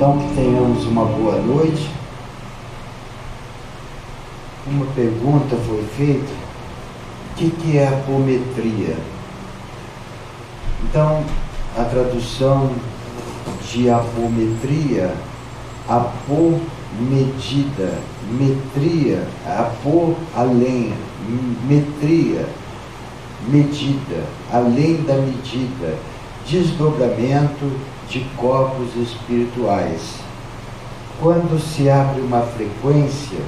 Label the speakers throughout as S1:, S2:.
S1: Então, que tenhamos uma boa noite. Uma pergunta foi feita: o que é apometria? Então, a tradução de apometria, apô, medida, metria, apô, além, metria, medida, além da medida, desdobramento de corpos espirituais. Quando se abre uma frequência,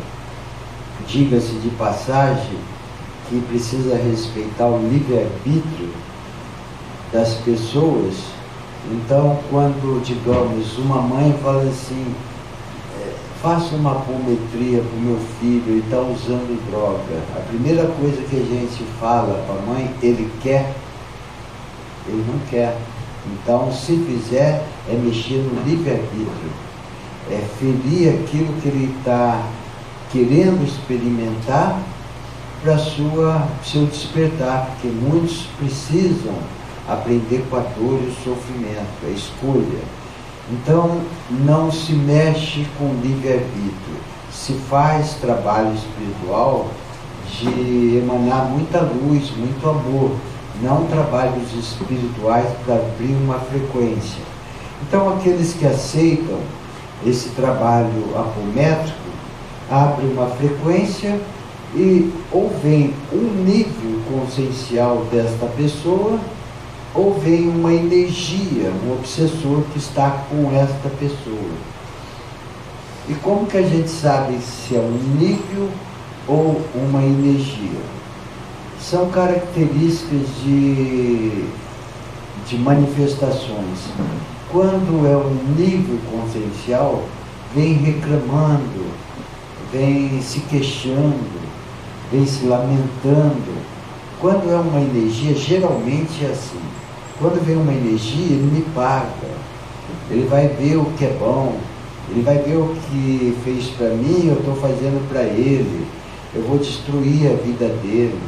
S1: diga-se de passagem, que precisa respeitar o livre-arbítrio das pessoas. Então, quando, digamos, uma mãe fala assim: faça uma apometria para o meu filho, ele está usando droga. A primeira coisa que a gente fala para a mãe: ele quer? Ele não quer. Então, se fizer, é mexer no livre-arbítrio, é ferir aquilo que ele está querendo experimentar para seu despertar, porque muitos precisam aprender com a dor e o sofrimento, a escolha. Então, não se mexe com o livre-arbítrio, se faz trabalho espiritual de emanar muita luz, muito amor, não trabalhos espirituais para abrir uma frequência. Então, aqueles que aceitam esse trabalho apométrico, abrem uma frequência e ou vem um nível consciencial desta pessoa, ou vem uma energia, um obsessor que está com esta pessoa. E como que a gente sabe se é um nível ou uma energia? São características de manifestações. Quando é um nível consciencial, vem reclamando, vem se queixando, vem se lamentando. Quando é uma energia, geralmente é assim. Quando vem uma energia, ele me paga. Ele vai ver o que é bom, ele vai ver o que fez para mim, eu estou fazendo para ele, eu vou destruir a vida dele.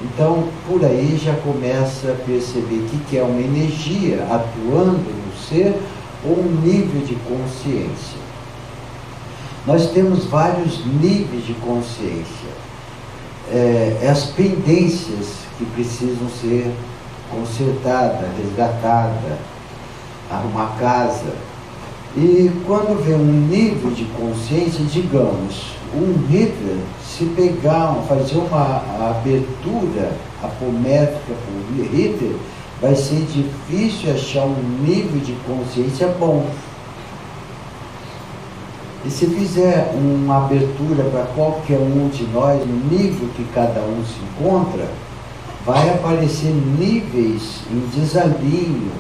S1: Então, por aí já começa a perceber que é uma energia atuando no ser ou um nível de consciência. Nós temos vários níveis de consciência. As pendências que precisam ser consertadas, resgatadas, arrumar casa. E quando vem um nível de consciência, digamos, um Hitler, se pegar, fazer uma abertura apométrica para o Hitler, vai ser difícil achar um nível de consciência bom. E se fizer uma abertura para qualquer um de nós, no nível que cada um se encontra, vai aparecer níveis em desalinho,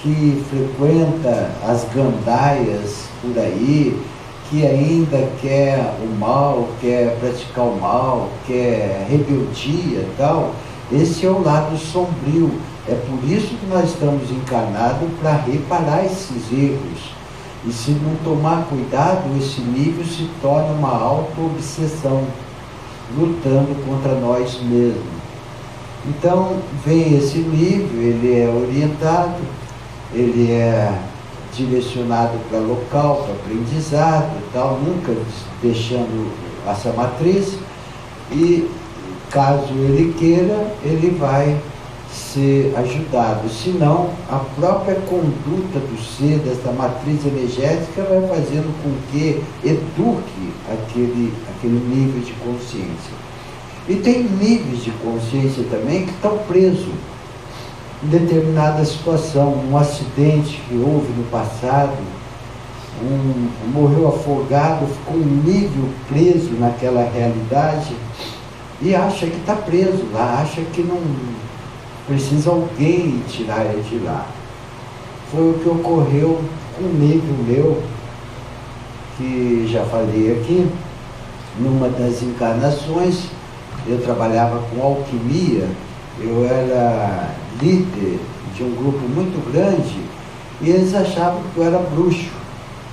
S1: que frequenta as gandaias por aí, que ainda quer o mal, quer praticar o mal, quer rebeldia e tal. Esse é o lado sombrio. É por isso que nós estamos encarnados, para reparar esses erros. E se não tomar cuidado, esse nível se torna uma auto-obsessão, lutando contra nós mesmos. Então, vem esse nível, ele é orientado, ele é direcionado para local, para aprendizado e tal, nunca deixando essa matriz, e caso ele queira, ele vai ser ajudado. Senão, a própria conduta do ser, dessa matriz energética, vai fazendo com que eduque aquele nível de consciência. E tem níveis de consciência também que estão presos em determinada situação, um acidente que houve no passado, morreu afogado, ficou um nível preso naquela realidade e acha que está preso lá, acha que não precisa alguém tirar ele de lá. Foi o que ocorreu com um nível meu, que já falei aqui, numa das encarnações. Eu trabalhava com alquimia, eu era líder de um grupo muito grande e eles achavam que eu era bruxo.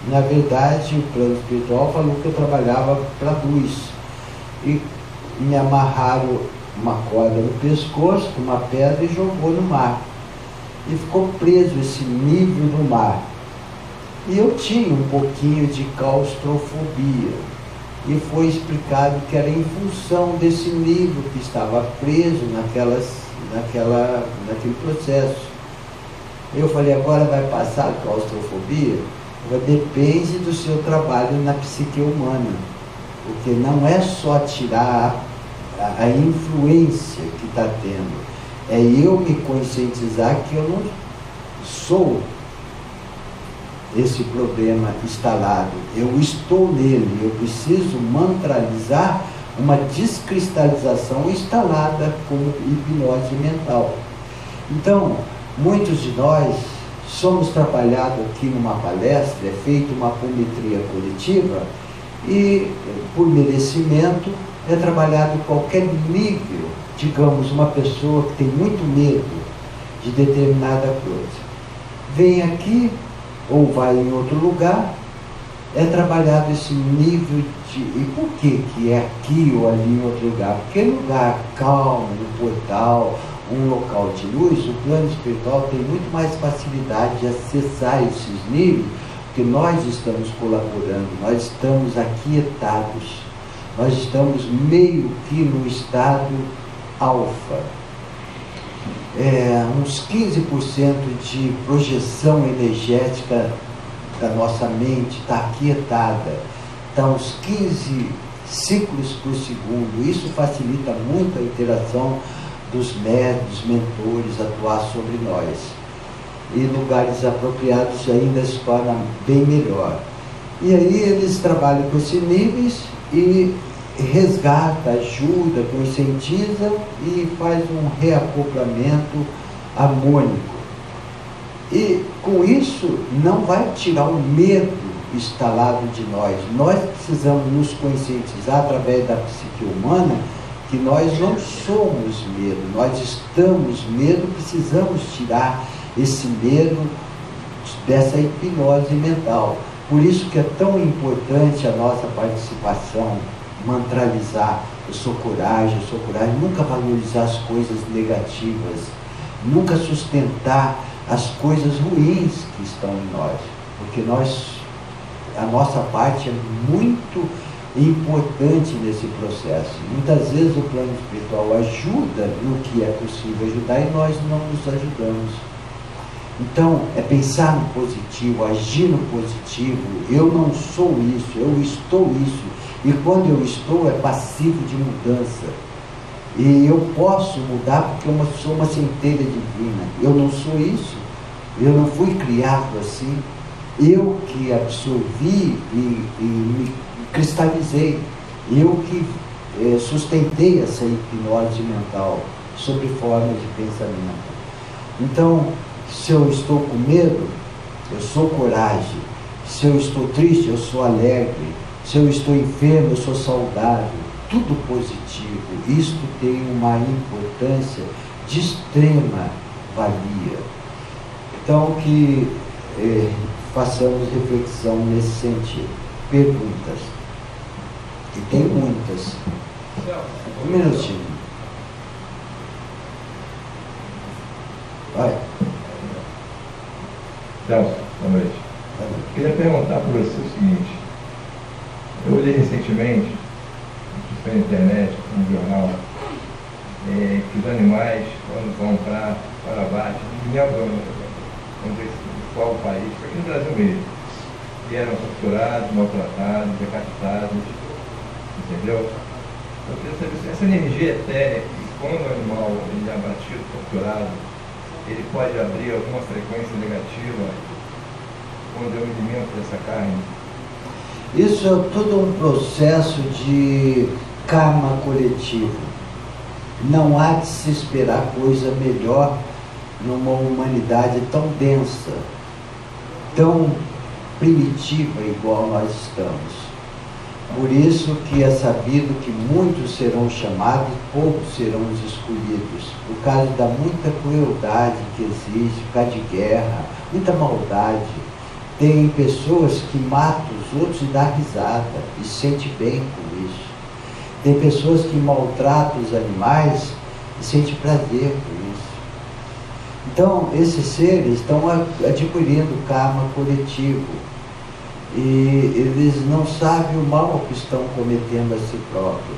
S1: Na verdade, o plano espiritual falou que eu trabalhava para luz. E me amarraram uma corda no pescoço, com uma pedra, e jogou no mar. E ficou preso esse nível no mar. E eu tinha um pouquinho de claustrofobia. E foi explicado que era em função desse nível que estava preso naquele processo. Eu falei, agora vai passar a claustrofobia? Depende do seu trabalho na psique humana. Porque não é só tirar a influência que está tendo. É eu me conscientizar que eu não sou esse problema instalado. Eu estou nele. Eu preciso mantralizar uma descristalização instalada como hipnose mental. Então, muitos de nós somos trabalhados aqui numa palestra, é feita uma apometria coletiva e, por merecimento, é trabalhado qualquer nível. Digamos, uma pessoa que tem muito medo de determinada coisa. Vem aqui, ou vai em outro lugar, é trabalhado esse nível de... E por que é aqui ou ali em outro lugar? Porque é lugar calmo, um portal, um local de luz, o plano espiritual tem muito mais facilidade de acessar esses níveis, porque nós estamos colaborando, nós estamos aquietados, nós estamos meio que no estado alfa. Uns 15% de projeção energética da nossa mente está aquietada, está uns 15 ciclos por segundo. Isso facilita muito a interação dos médiuns, mentores atuar sobre nós. E lugares apropriados ainda se torna bem melhor. E aí eles trabalham com esses níveis e resgata, ajuda, conscientiza e faz um reacoplamento harmônico. E com isso não vai tirar o medo instalado de nós. Nós precisamos nos conscientizar através da psique humana que nós não somos medo, nós estamos medo, precisamos tirar esse medo dessa hipnose mental. Por isso que é tão importante a nossa participação, mantralizar, eu sou coragem, nunca valorizar as coisas negativas, nunca sustentar as coisas ruins que estão em nós, porque a nossa parte é muito importante nesse processo. Muitas vezes o plano espiritual ajuda no que é possível ajudar e nós não nos ajudamos. Então, é pensar no positivo, agir no positivo. Eu não sou isso, eu estou isso. E quando eu estou, é passivo de mudança. E eu posso mudar porque eu sou uma centelha divina. Eu não sou isso. Eu não fui criado assim. Eu que absorvi e me cristalizei. Eu que sustentei essa hipnose mental sob forma de pensamento. Então, se eu estou com medo, eu sou coragem. Se eu estou triste, eu sou alegre. Se eu estou enfermo, eu sou saudável. Tudo positivo. Isto tem uma importância de extrema valia. Então, que façamos reflexão nesse sentido. Perguntas. E tem muitas. Um minutinho. Vai.
S2: Celso, boa noite. Queria perguntar para você o seguinte. Eu olhei recentemente, na internet, no jornal, que os animais, quando vão para abate, não sei qual país, aqui no Brasil mesmo, que eram torturados, maltratados, decapitados, entendeu? Eu queria saber se essa energia etérea, quando o animal ele é abatido, torturado, ele pode abrir alguma frequência negativa quando eu me alimento dessa carne?
S1: Isso é todo um processo de karma coletivo. Não há de se esperar coisa melhor numa humanidade tão densa, tão primitiva igual nós estamos. Por isso que é sabido que muitos serão chamados, poucos serão os escolhidos, por causa da muita crueldade que existe, por causa de guerra, muita maldade. Tem pessoas que matam os outros e dão risada e se sente bem com isso. Tem pessoas que maltratam os animais e sente prazer com isso. Então, esses seres estão adquirindo karma coletivo. e eles não sabem o mal que estão cometendo a si próprios.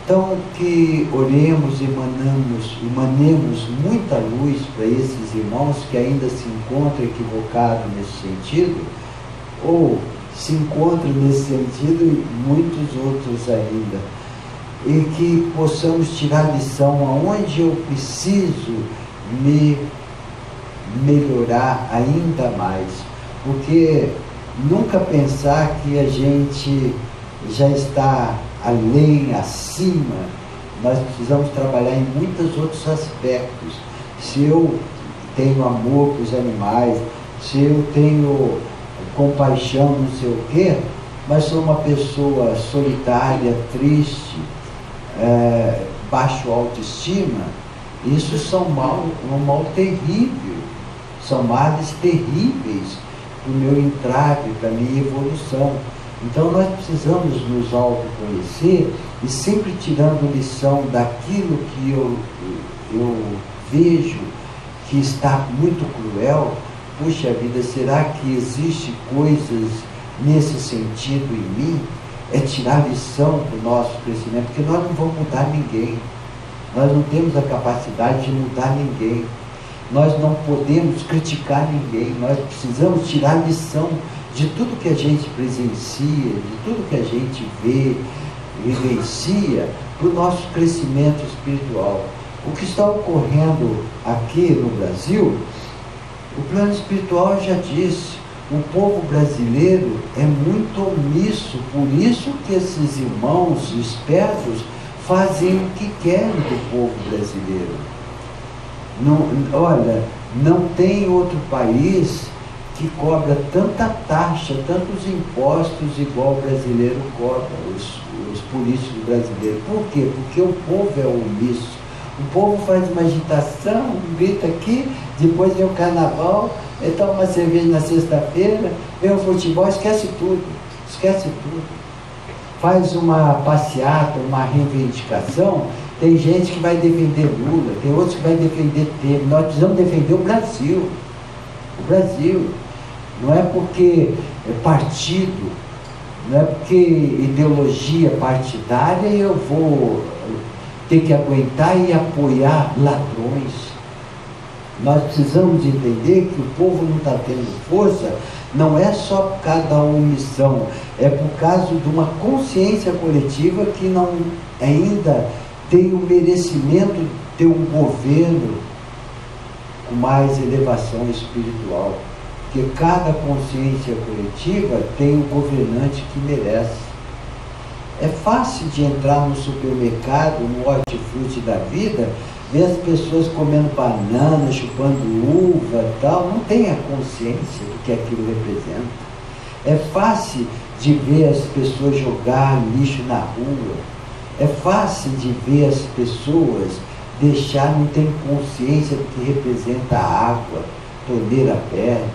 S1: Então, que oremos e emanemos muita luz para esses irmãos que ainda se encontram equivocados nesse sentido, ou se encontram nesse sentido e muitos outros ainda. E que possamos tirar lição aonde eu preciso me melhorar ainda mais. Porque nunca pensar que a gente já está além, acima. Nós precisamos trabalhar em muitos outros aspectos. Se eu tenho amor para os animais, se eu tenho compaixão, não sei o quê, mas sou uma pessoa solitária, triste, baixo autoestima, isso um mal terrível, são males terríveis para o meu entrave, para a minha evolução. Então nós precisamos nos autoconhecer e sempre tirando lição daquilo que eu vejo que está muito cruel. Puxa vida, será que existe coisas nesse sentido em mim? É tirar lição do nosso crescimento, porque nós não vamos mudar ninguém. Nós não temos a capacidade de mudar ninguém. Nós não podemos criticar ninguém. Nós precisamos tirar lição de tudo que a gente presencia, de tudo que a gente vê, vivencia, para o nosso crescimento espiritual. O que está ocorrendo aqui no Brasil, o plano espiritual já disse, o povo brasileiro é muito omisso, por isso que esses irmãos espertos fazem o que querem do povo brasileiro. Olha, não tem outro país que cobra tanta taxa, tantos impostos igual o brasileiro cobra, os políticos brasileiros. Por quê? Porque o povo é omisso. O povo faz uma agitação, grita aqui, depois vem o carnaval, toma uma cerveja na sexta-feira, vem o futebol, esquece tudo. Faz uma passeata, uma reivindicação, tem gente que vai defender Lula, tem outros que vai defender Temer. Nós precisamos defender o Brasil. O Brasil. Não é porque é partido, não é porque ideologia partidária eu vou ter que aguentar e apoiar ladrões. Nós precisamos entender que o povo não está tendo força, não é só por causa da omissão, é por causa de uma consciência coletiva que não ainda tem o merecimento de ter um governo com mais elevação espiritual. Porque cada consciência coletiva tem um governante que merece. É fácil de entrar no supermercado, no hortifruti da vida, ver as pessoas comendo banana, chupando uva e tal, não tem a consciência do que aquilo representa. É fácil de ver as pessoas jogar lixo na rua. É fácil de ver as pessoas deixar, não tem consciência do que representa a água, torneira aberta,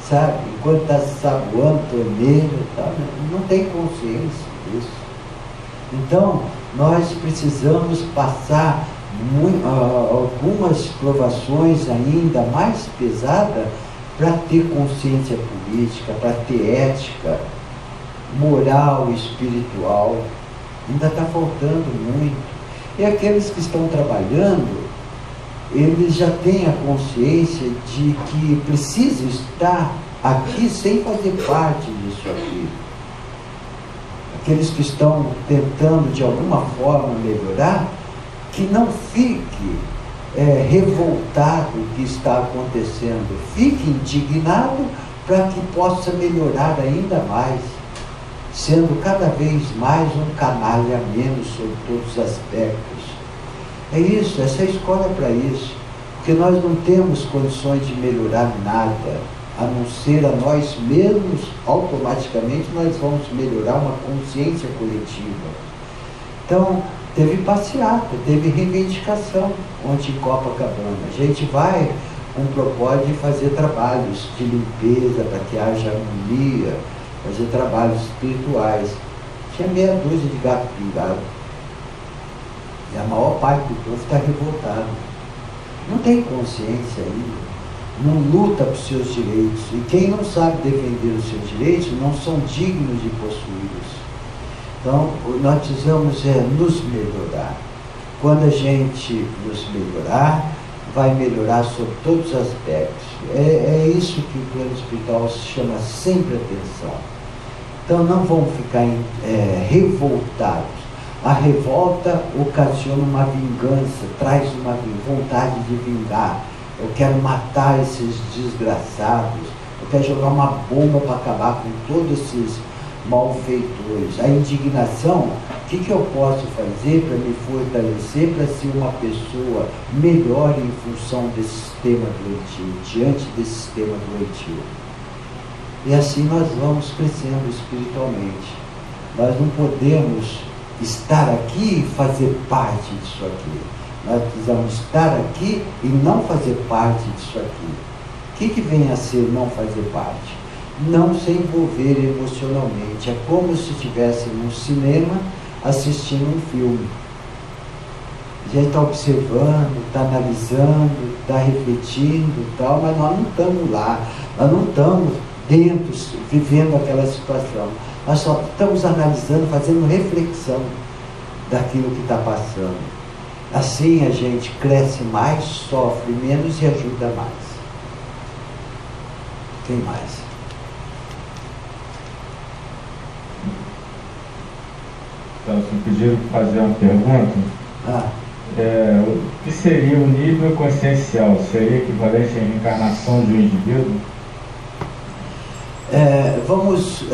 S1: sabe? Enquanto está saboando torneira e tal, não tem consciência disso. Então, nós precisamos passar algumas provações ainda mais pesadas para ter consciência política, para ter ética, moral, espiritual. Ainda está faltando muito. E aqueles que estão trabalhando, eles já têm a consciência de que precisam estar aqui sem fazer parte disso aqui. Aqueles que estão tentando de alguma forma melhorar, que não fique revoltado com o que está acontecendo, fique indignado para que possa melhorar ainda mais, sendo cada vez mais um canalha menos sobre todos os aspectos. É isso, essa escola é para isso, porque nós não temos condições de melhorar nada, a não ser a nós mesmos. Automaticamente nós vamos melhorar uma consciência coletiva. Então, teve passeata, teve reivindicação ontem em Copacabana. A gente vai com o propósito de fazer trabalhos de limpeza para que haja harmonia, fazer trabalhos espirituais. Tinha meia dúzia de gato pingado. E a maior parte do povo está revoltado. Não tem consciência ainda. não luta por seus direitos. E quem não sabe defender os seus direitos não são dignos de possuí-los. Então, nós precisamos nos melhorar. Quando a gente nos melhorar, vai melhorar sobre todos os aspectos. É isso que o plano espiritual chama sempre atenção. Então, não vamos ficar revoltados. A revolta ocasiona uma vingança, traz uma vontade de vingar. Eu quero matar esses desgraçados, eu quero jogar uma bomba para acabar com todos esses malfeitores. A indignação, o que eu posso fazer para me fortalecer, para ser uma pessoa melhor em função desse sistema doentio, diante desse sistema doentio? E assim nós vamos crescendo espiritualmente. Nós não podemos estar aqui e fazer parte disso aqui. Nós precisamos estar aqui e não fazer parte disso aqui. O que vem a ser não fazer parte? Não se envolver emocionalmente. É como se estivesse num cinema assistindo um filme. A gente está observando, está analisando, está refletindo e tal, mas nós não estamos lá, nós não estamos dentro, vivendo aquela situação. Nós só estamos analisando, fazendo reflexão daquilo que está passando. Assim a gente cresce mais, sofre menos e ajuda mais. Quem mais?
S2: Então, se pediram para fazer uma pergunta, o que seria o nível consciencial? Seria equivalente à reencarnação de um indivíduo?
S1: Vamos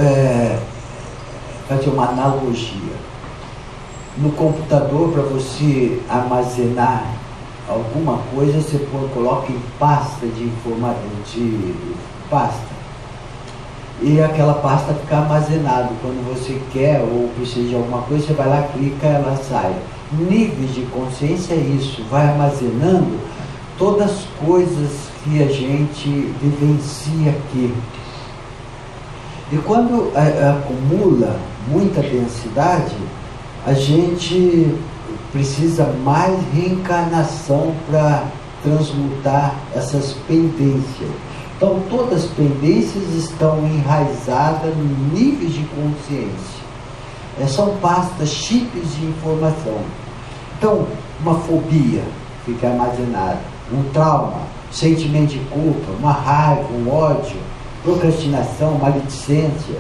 S1: fazer uma analogia. No computador, para você armazenar alguma coisa, você coloca em pasta de pasta. E aquela pasta fica armazenada. Quando você quer ou precisa de alguma coisa, você vai lá, clica, ela sai. Níveis de consciência é isso, vai armazenando todas as coisas que a gente vivencia aqui. E quando acumula muita densidade, a gente precisa mais reencarnação para transmutar essas pendências. Então, todas as pendências estão enraizadas em níveis de consciência. São pastas, chips de informação. Então, uma fobia fica armazenada, um trauma, sentimento de culpa, uma raiva, um ódio, procrastinação, maledicência,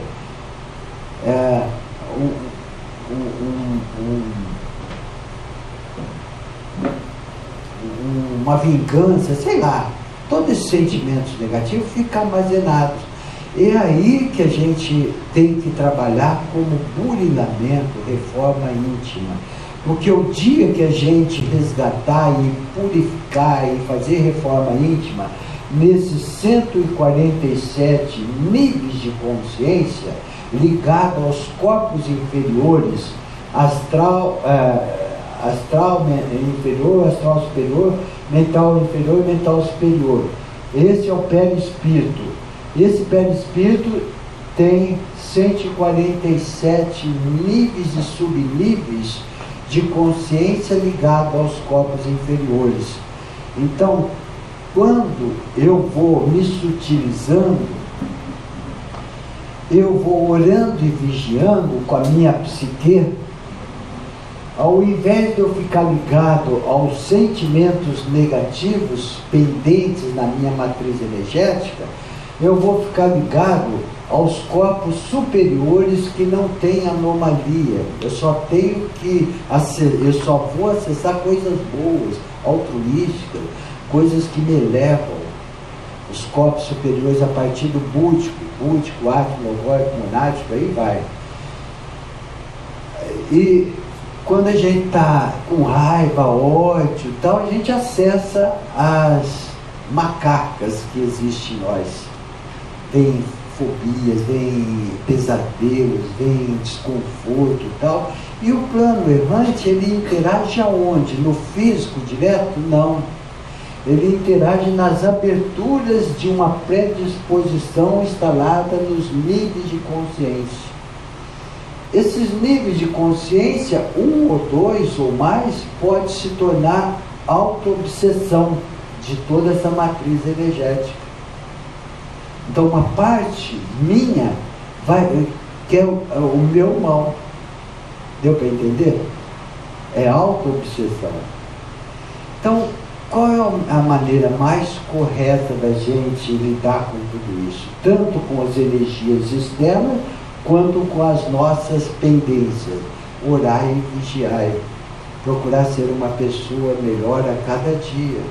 S1: uma vingança, sei lá. Todos esses sentimentos negativos ficam armazenados. É aí que a gente tem que trabalhar como burilamento, reforma íntima. Porque o dia que a gente resgatar e purificar e fazer reforma íntima, nesses 147 níveis de consciência, ligado aos corpos inferiores, astral inferior, astral superior, mental inferior e mental superior. Esse é o perispírito. Esse perispírito tem 147 níveis e subníveis de consciência ligado aos corpos inferiores. Então, quando eu vou me sutilizando, eu vou orando e vigiando com a minha psique, ao invés de eu ficar ligado aos sentimentos negativos pendentes na minha matriz energética, eu vou ficar ligado aos corpos superiores que não têm anomalia. Eu só vou acessar coisas boas, altruísticas, coisas que me elevam. Os corpos superiores a partir do búdico, atmogórico, monádico, aí vai. E quando a gente está com raiva, ódio e tal, a gente acessa as macacas que existem em nós. Vem fobias, vem pesadelos, vem desconforto e tal. E o plano errante, ele interage aonde? No físico direto? Não. Ele interage nas aberturas de uma predisposição instalada nos níveis de consciência. Esses níveis de consciência, 1 ou 2 ou mais, pode se tornar auto-obsessão de toda essa matriz energética. Então uma parte minha quer o meu mal. Deu para entender? É auto-obsessão. Então, qual é a maneira mais correta da gente lidar com tudo isso? Tanto com as energias externas, quanto com as nossas pendências. Orar e vigiar. Procurar ser uma pessoa melhor a cada dia.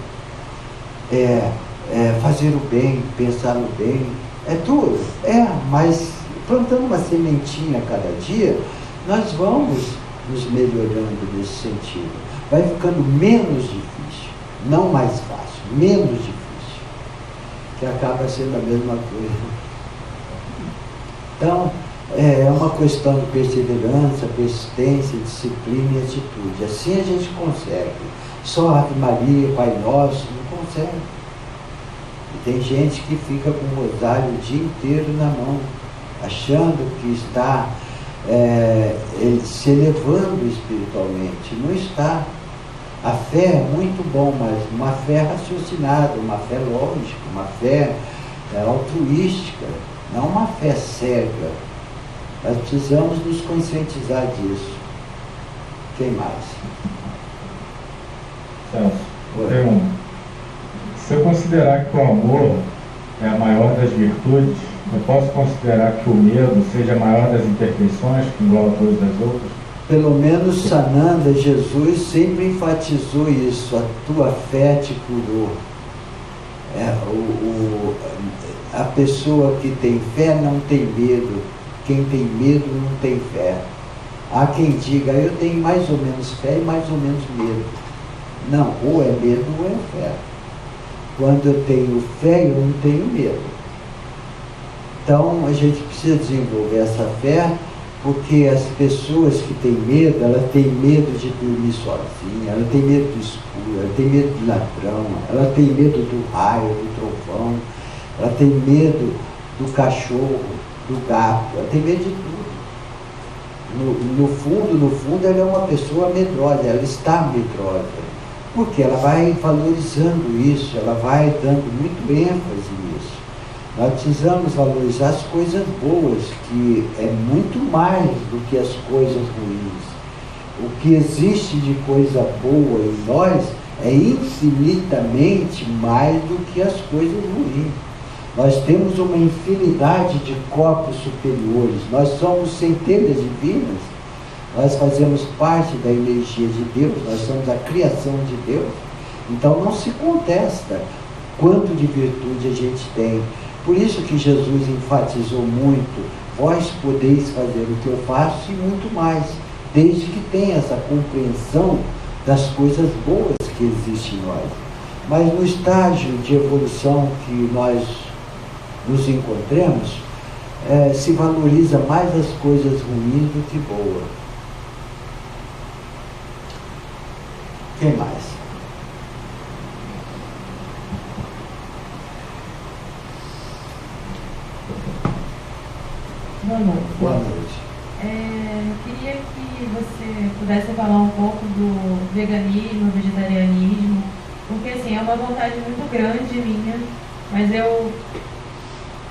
S1: Fazer o bem, pensar no bem. É tudo. Mas plantando uma sementinha a cada dia, nós vamos nos melhorando nesse sentido. Vai ficando menos difícil, não mais fácil, menos difícil, que acaba sendo a mesma coisa. Então, é uma questão de perseverança, persistência, disciplina e atitude. Assim a gente consegue. Só Ave Maria, Pai Nosso, não consegue. E tem gente que fica com o rosário o dia inteiro na mão, achando que está se elevando espiritualmente. Não está. A fé é muito bom, mas uma fé raciocinada, uma fé lógica, uma fé altruística, não uma fé cega. Nós precisamos nos conscientizar disso. Quem mais?
S2: Celso, se eu considerar que o amor é a maior das virtudes, eu posso considerar que o medo seja a maior das imperfeições, que engloba todas as outras?
S1: Pelo menos Sananda, Jesus sempre enfatizou isso. A tua fé te curou. A pessoa que tem fé não tem medo. Quem tem medo não tem fé. Há quem diga, eu tenho mais ou menos fé e mais ou menos medo. Não, ou é medo ou é fé. Quando eu tenho fé, eu não tenho medo. Então, a gente precisa desenvolver essa fé, porque as pessoas que têm medo, ela tem medo de dormir sozinha, ela tem medo do escuro, ela tem medo do ladrão, ela tem medo do raio, do trovão, ela tem medo do cachorro, do gato, ela tem medo de tudo. No fundo, ela é uma pessoa medrosa, ela está medrosa, porque ela vai valorizando isso, ela vai dando muito ênfase nisso. Nós precisamos valorizar as coisas boas, que é muito mais do que as coisas ruins. O que existe de coisa boa em nós é infinitamente mais do que as coisas ruins. Nós temos uma infinidade de corpos superiores, nós somos centelhas divinas, nós fazemos parte da energia de Deus, nós somos a criação de Deus. Então não se contesta quanto de virtude a gente tem. Por isso que Jesus enfatizou muito, vós podeis fazer o que eu faço e muito mais, desde que tenha essa compreensão das coisas boas que existem em nós. Mas no estágio de evolução que nós nos encontremos, se valoriza mais as coisas ruins do que boas. Quem mais?
S3: Boa noite.
S1: Boa noite.
S3: Queria que você pudesse falar um pouco do veganismo, vegetarianismo, porque assim, é uma vontade muito grande minha, mas eu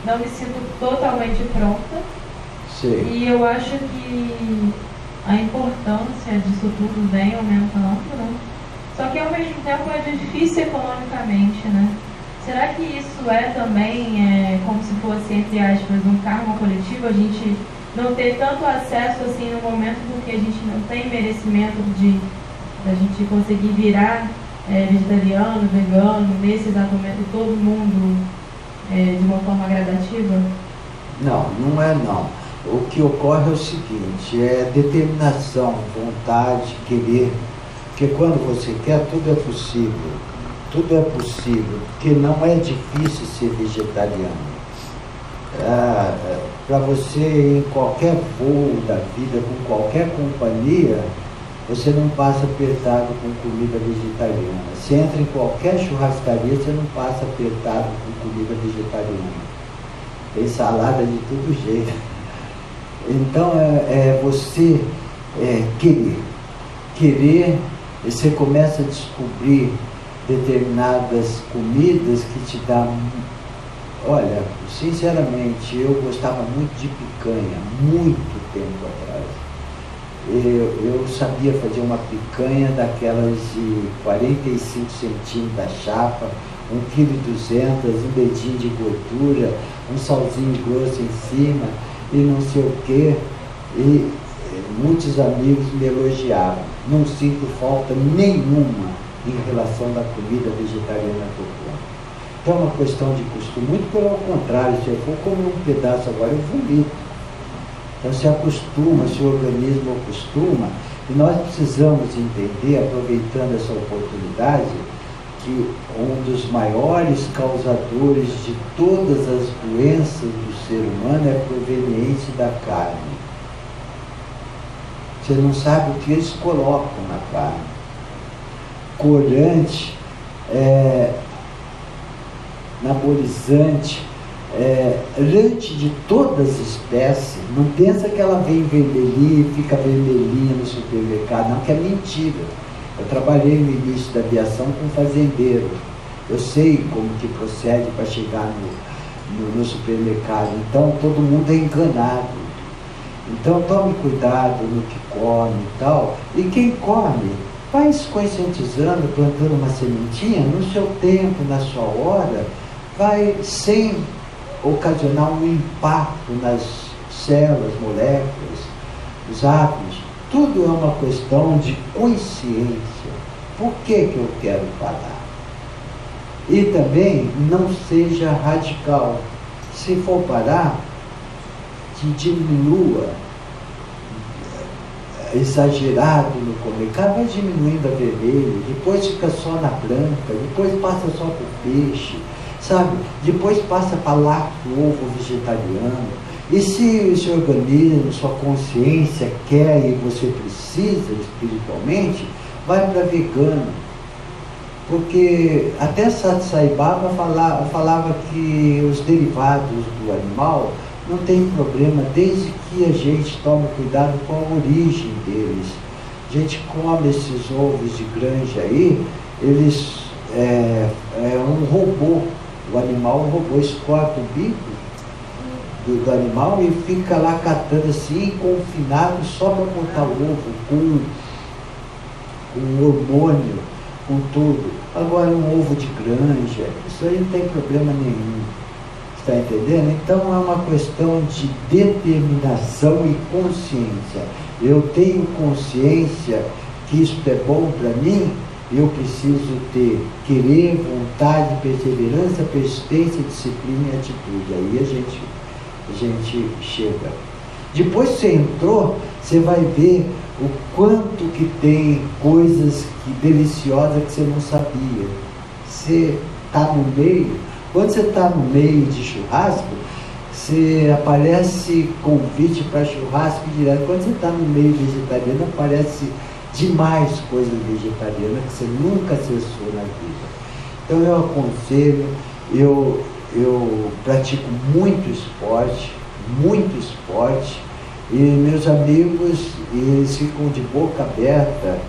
S3: não me sinto totalmente pronta.
S1: Sim.
S3: E eu acho que a importância disso tudo vem aumentando, né? Só que ao mesmo tempo é difícil economicamente, né? Será que isso é também como se fosse, entre aspas, um karma coletivo? A gente não ter tanto acesso assim no momento porque a gente não tem merecimento da gente conseguir virar vegetariano, vegano, nesse exato momento, todo mundo de uma forma gradativa?
S1: Não, não é não. O que ocorre é o seguinte, é determinação, vontade, querer. Porque quando você quer, tudo é possível. Tudo é possível, porque não é difícil ser vegetariano. Para você ir em qualquer voo da vida, com qualquer companhia, você não passa apertado com comida vegetariana. Você entra em qualquer churrascaria, você não passa apertado com comida vegetariana. Tem salada de todo jeito. Então você querer, você começa a descobrir determinadas comidas que te dão Olha, sinceramente, eu gostava muito de picanha, muito tempo atrás. Eu sabia fazer uma picanha daquelas de 45 centímetros da chapa, 1,2 kg, um dedinho de gordura, um salzinho grosso em cima e não sei o quê. E muitos amigos me elogiavam. Não sinto falta nenhuma em relação da comida vegetariana que eu como. Então é uma questão de costume. Muito pelo contrário, se eu for comer um pedaço agora, eu vomito. Então se acostuma, se o organismo acostuma, e nós precisamos entender, aproveitando essa oportunidade, que um dos maiores causadores de todas as doenças do ser humano é proveniente da carne. Você não sabe o que eles colocam na carne. Corante, anabolizante, leite de todas as espécies. Não pensa que ela vem vermelhinha e fica vermelhinha no supermercado, não, que é mentira. Eu trabalhei no início da aviação com fazendeiro. Eu sei como que procede para chegar no supermercado. Então todo mundo é enganado. Então tome cuidado no que come e tal. E quem come, vai se conscientizando, plantando uma sementinha, no seu tempo, na sua hora, vai sem ocasionar um impacto nas células, moléculas, os átomos. Tudo é uma questão de consciência. Por que eu quero parar? E também não seja radical. Se for parar, que diminua, exagerado no comer. Cada vai diminuindo a vermelho, depois fica só na branca, depois passa só para o peixe, sabe? Depois passa para lácteo, ovo vegetariano. E se o seu organismo, sua consciência quer e você precisa espiritualmente, vai para vegano. Porque até Satsai Baba falava que os derivados do animal não tem problema, desde que a gente tome cuidado com a origem deles. A gente come esses ovos de granja aí, eles é um robô. O animal, o robô escorta o bico do animal e fica lá catando assim, confinado, só para botar o ovo, com hormônio, com tudo. Agora um ovo de granja, isso aí não tem problema nenhum. Está entendendo? Então é uma questão de determinação e consciência. Eu tenho consciência que isso é bom para mim, eu preciso ter querer, vontade, perseverança, persistência, disciplina e atitude. Aí a gente chega. Depois que você entrou, você vai ver o quanto que tem coisas deliciosas que você não sabia. Você está no meio. Quando você está no meio de churrasco, você aparece convite para churrasco direto. Quando você está no meio vegetariano, aparece demais coisas vegetarianas que você nunca acessou na vida. Então eu aconselho, eu pratico muito esporte, e meus amigos, eles ficam de boca aberta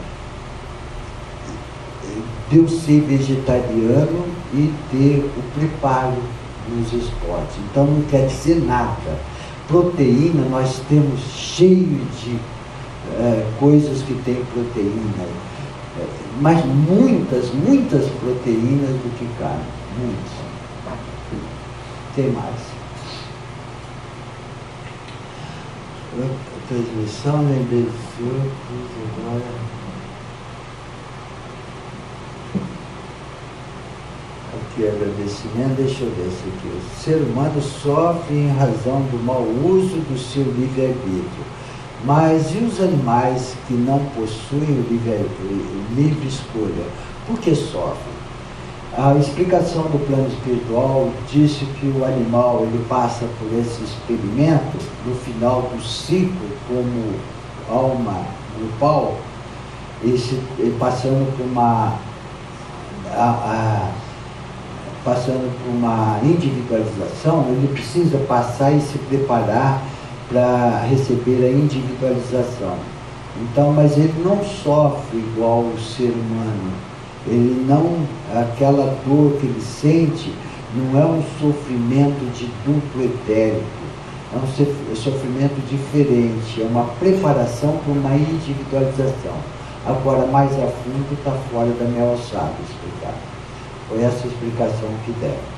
S1: de eu ser vegetariano e ter o preparo nos esportes. Então não quer dizer nada. Proteína, nós temos cheio de coisas que tem proteína, mas muitas proteínas do que carne. Muitas. Tem mais. Transmissão, lembrei do senhor, agora. Aqui, agradecimento, deixa eu ver isso aqui. O ser humano sofre em razão do mau uso do seu livre-arbítrio. Mas e os animais que não possuem o livre escolha? Por que sofrem? A explicação do plano espiritual disse que o animal ele passa por esse experimento no final do ciclo como alma grupal, passando por uma individualização. Ele precisa passar e se preparar para receber a individualização. Então, mas ele não sofre igual o ser humano. Ele não, aquela dor que ele sente não é um sofrimento de duplo etérico, é um sofrimento diferente, é uma preparação para uma individualização. Agora, mais a fundo, está fora da minha alçada explicar. Foi essa explicação que deram.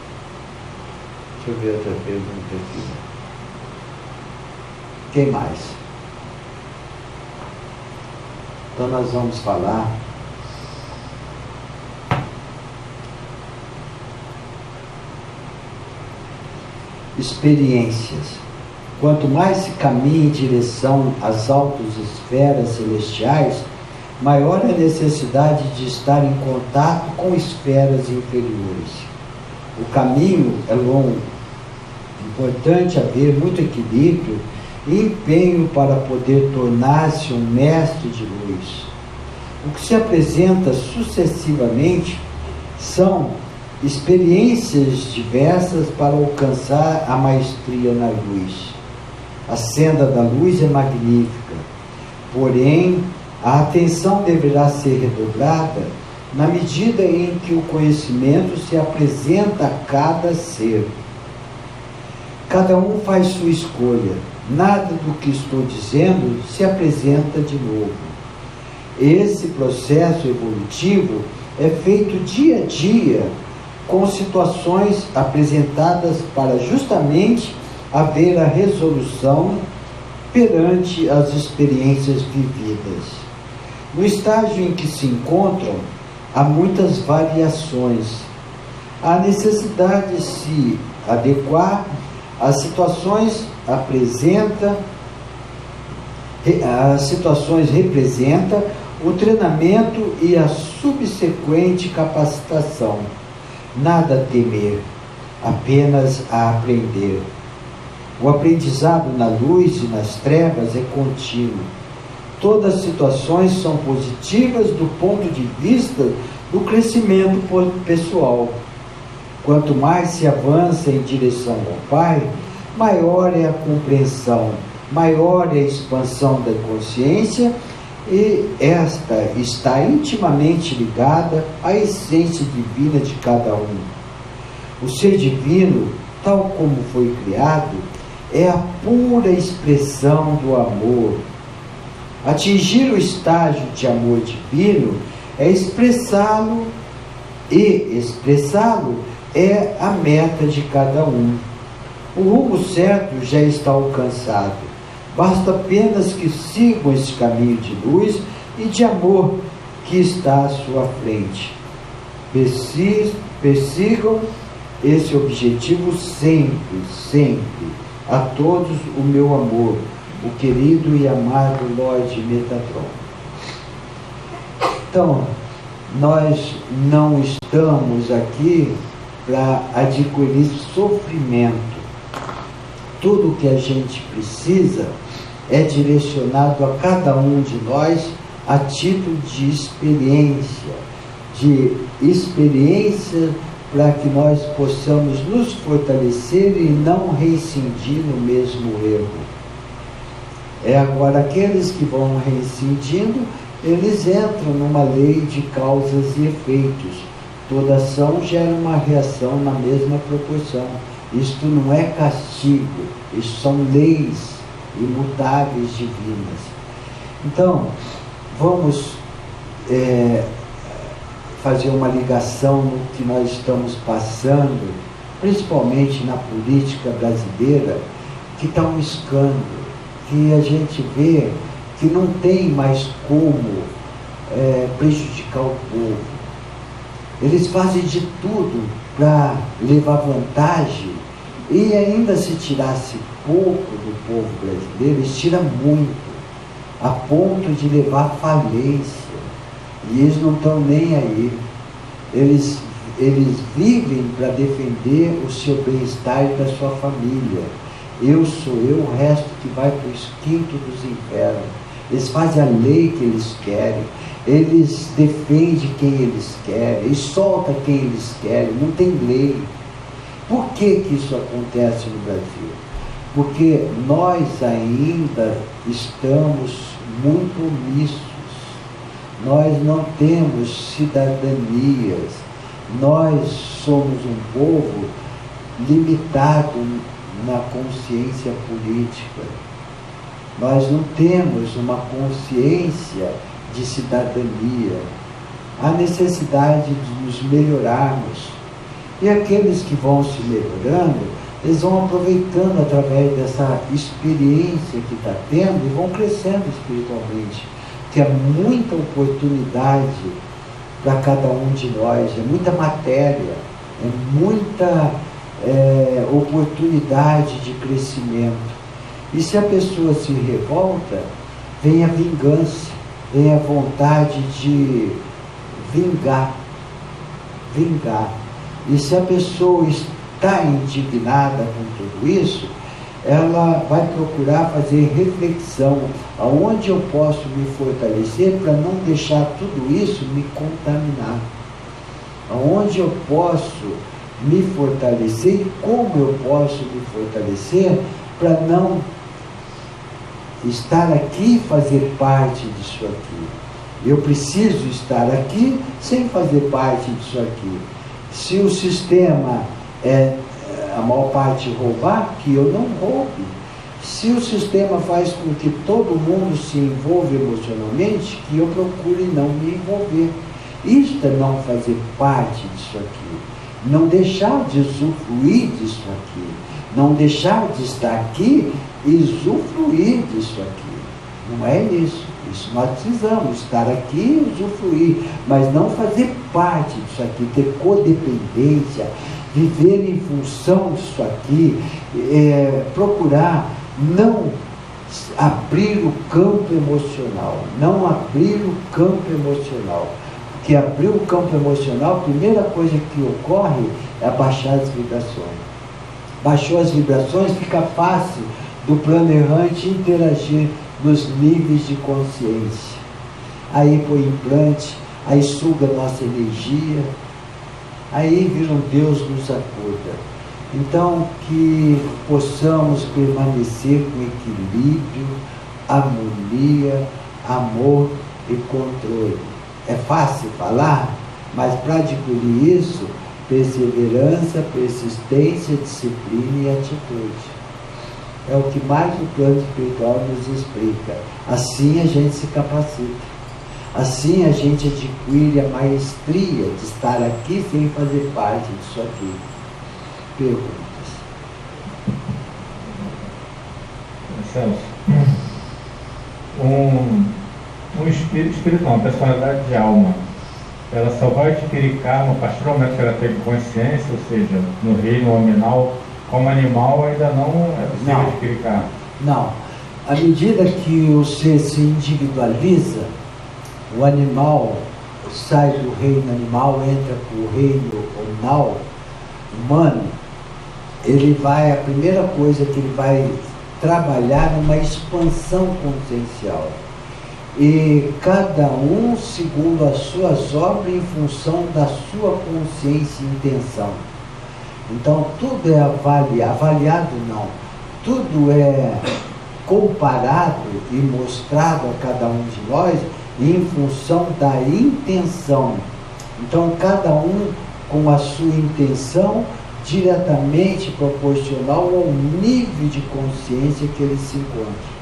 S1: Deixa eu ver outra pergunta aqui. Quem mais? Então nós vamos falar experiências. Quanto mais se caminha em direção às altas esferas celestiais, maior é a necessidade de estar em contato com esferas inferiores. O caminho é longo. Importante haver muito equilíbrio e empenho para poder tornar-se um mestre de luz. O que se apresenta sucessivamente são experiências diversas para alcançar a maestria na luz. A senda da luz é magnífica, porém a atenção deverá ser redobrada na medida em que o conhecimento se apresenta a cada ser. Cada um faz sua escolha. Nada do que estou dizendo se apresenta de novo. Esse processo evolutivo é feito dia a dia, com situações apresentadas para justamente haver a resolução perante as experiências vividas. No estágio em que se encontram, há muitas variações. Há necessidade de se adequar às situações representa o treinamento e a subsequente capacitação. Nada a temer, apenas a aprender. O aprendizado na luz e nas trevas é contínuo. Todas as situações são positivas do ponto de vista do crescimento pessoal. Quanto mais se avança em direção ao Pai, maior é a compreensão, maior é a expansão da consciência, e esta está intimamente ligada à essência divina de cada um. O ser divino, tal como foi criado, é a pura expressão do amor. Atingir o estágio de amor divino é expressá-lo, e expressá-lo é a meta de cada um. O rumo certo já está alcançado. Basta apenas que sigam esse caminho de luz e de amor que está à sua frente. Persigam esse objetivo sempre, sempre. A todos o meu amor, o querido e amado Lorde Metatron. Então, nós não estamos aqui para adquirir sofrimento. Tudo o que a gente precisa é direcionado a cada um de nós a título de experiência para que nós possamos nos fortalecer e não reincidir no mesmo erro. Agora, aqueles que vão reincidindo, eles entram numa lei de causas e efeitos. Toda ação gera uma reação na mesma proporção. Isto não é castigo, isto são leis imutáveis divinas. Então, vamos fazer uma ligação no que nós estamos passando, principalmente na política brasileira, que está um escândalo, que a gente vê que não tem mais como prejudicar o povo. Eles fazem de tudo para levar vantagem, e ainda se tirasse pouco do povo brasileiro, eles tiram muito, a ponto de levar falência. E eles não estão nem aí. Eles vivem para defender o seu bem-estar e da sua família. Eu sou eu, o resto que vai para os quintos dos infernos. Eles fazem a lei que eles querem, eles defendem quem eles querem, eles soltam quem eles querem, não tem lei. Por que isso acontece no Brasil? Porque nós ainda estamos muito omissos, nós não temos cidadanias, nós somos um povo limitado na consciência política. Nós não temos uma consciência de cidadania. Há necessidade de nos melhorarmos. E aqueles que vão se melhorando, eles vão aproveitando através dessa experiência que está tendo e vão crescendo espiritualmente. Que é muita oportunidade para cada um de nós, é muita matéria, é muita oportunidade de crescimento. E se a pessoa se revolta, vem a vingança, vem a vontade de vingar. E se a pessoa está indignada com tudo isso, ela vai procurar fazer reflexão, aonde eu posso me fortalecer para não deixar tudo isso me contaminar, aonde eu posso me fortalecer e como eu posso me fortalecer para não estar aqui e fazer parte disso aqui. Eu preciso estar aqui sem fazer parte disso aqui. Se o sistema é a maior parte roubar, que eu não roube. Se o sistema faz com que todo mundo se envolva emocionalmente, que eu procure não me envolver. Isto é não fazer parte disso aqui. Não deixar de usufruir disso aqui. Não deixar de estar aqui e usufruir disso aqui. Não é isso. Isso nós precisamos estar aqui e usufruir, mas não fazer parte disso aqui, ter codependência, viver em função disso aqui, procurar não abrir o campo emocional, não abrir o campo emocional, porque abrir o campo emocional, a primeira coisa que ocorre é baixar as vibrações. Baixou as vibrações, fica fácil do plano errante interagir nos níveis de consciência. Aí põe implante, aí suga nossa energia, aí vira um Deus nos acuda. Então, que possamos permanecer com equilíbrio, harmonia, amor e controle. É fácil falar, mas para adquirir isso, perseverança, persistência, disciplina e atitude. É o que mais o plano espiritual nos explica. Assim a gente se capacita. Assim a gente adquire a maestria de estar aqui sem fazer parte disso aqui. Perguntas.
S2: Celso, um espírito, uma personalidade de alma, ela só vai adquirir karma a partir do momento que ela teve consciência, ou seja, no reino nominal. Como animal ainda não é possível adquirir karma. Não.
S1: À medida que o ser se individualiza, o animal sai do reino animal, entra para o reino humano, ele vai, a primeira coisa que ele vai trabalhar numa expansão consciencial. E cada um segundo as suas obras em função da sua consciência e intenção. Então tudo é avaliado não, tudo é comparado e mostrado a cada um de nós em função da intenção. Então cada um com a sua intenção diretamente proporcional ao nível de consciência que ele se encontra.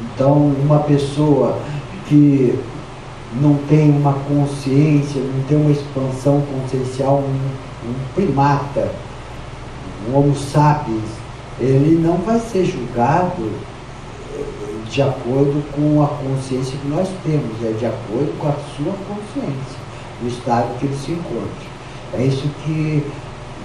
S1: Então uma pessoa que não tem uma consciência, não tem uma expansão consciencial, um primata, um homo sapiens, ele não vai ser julgado de acordo com a consciência que nós temos, é de acordo com a sua consciência, no estado que ele se encontra. É isso que,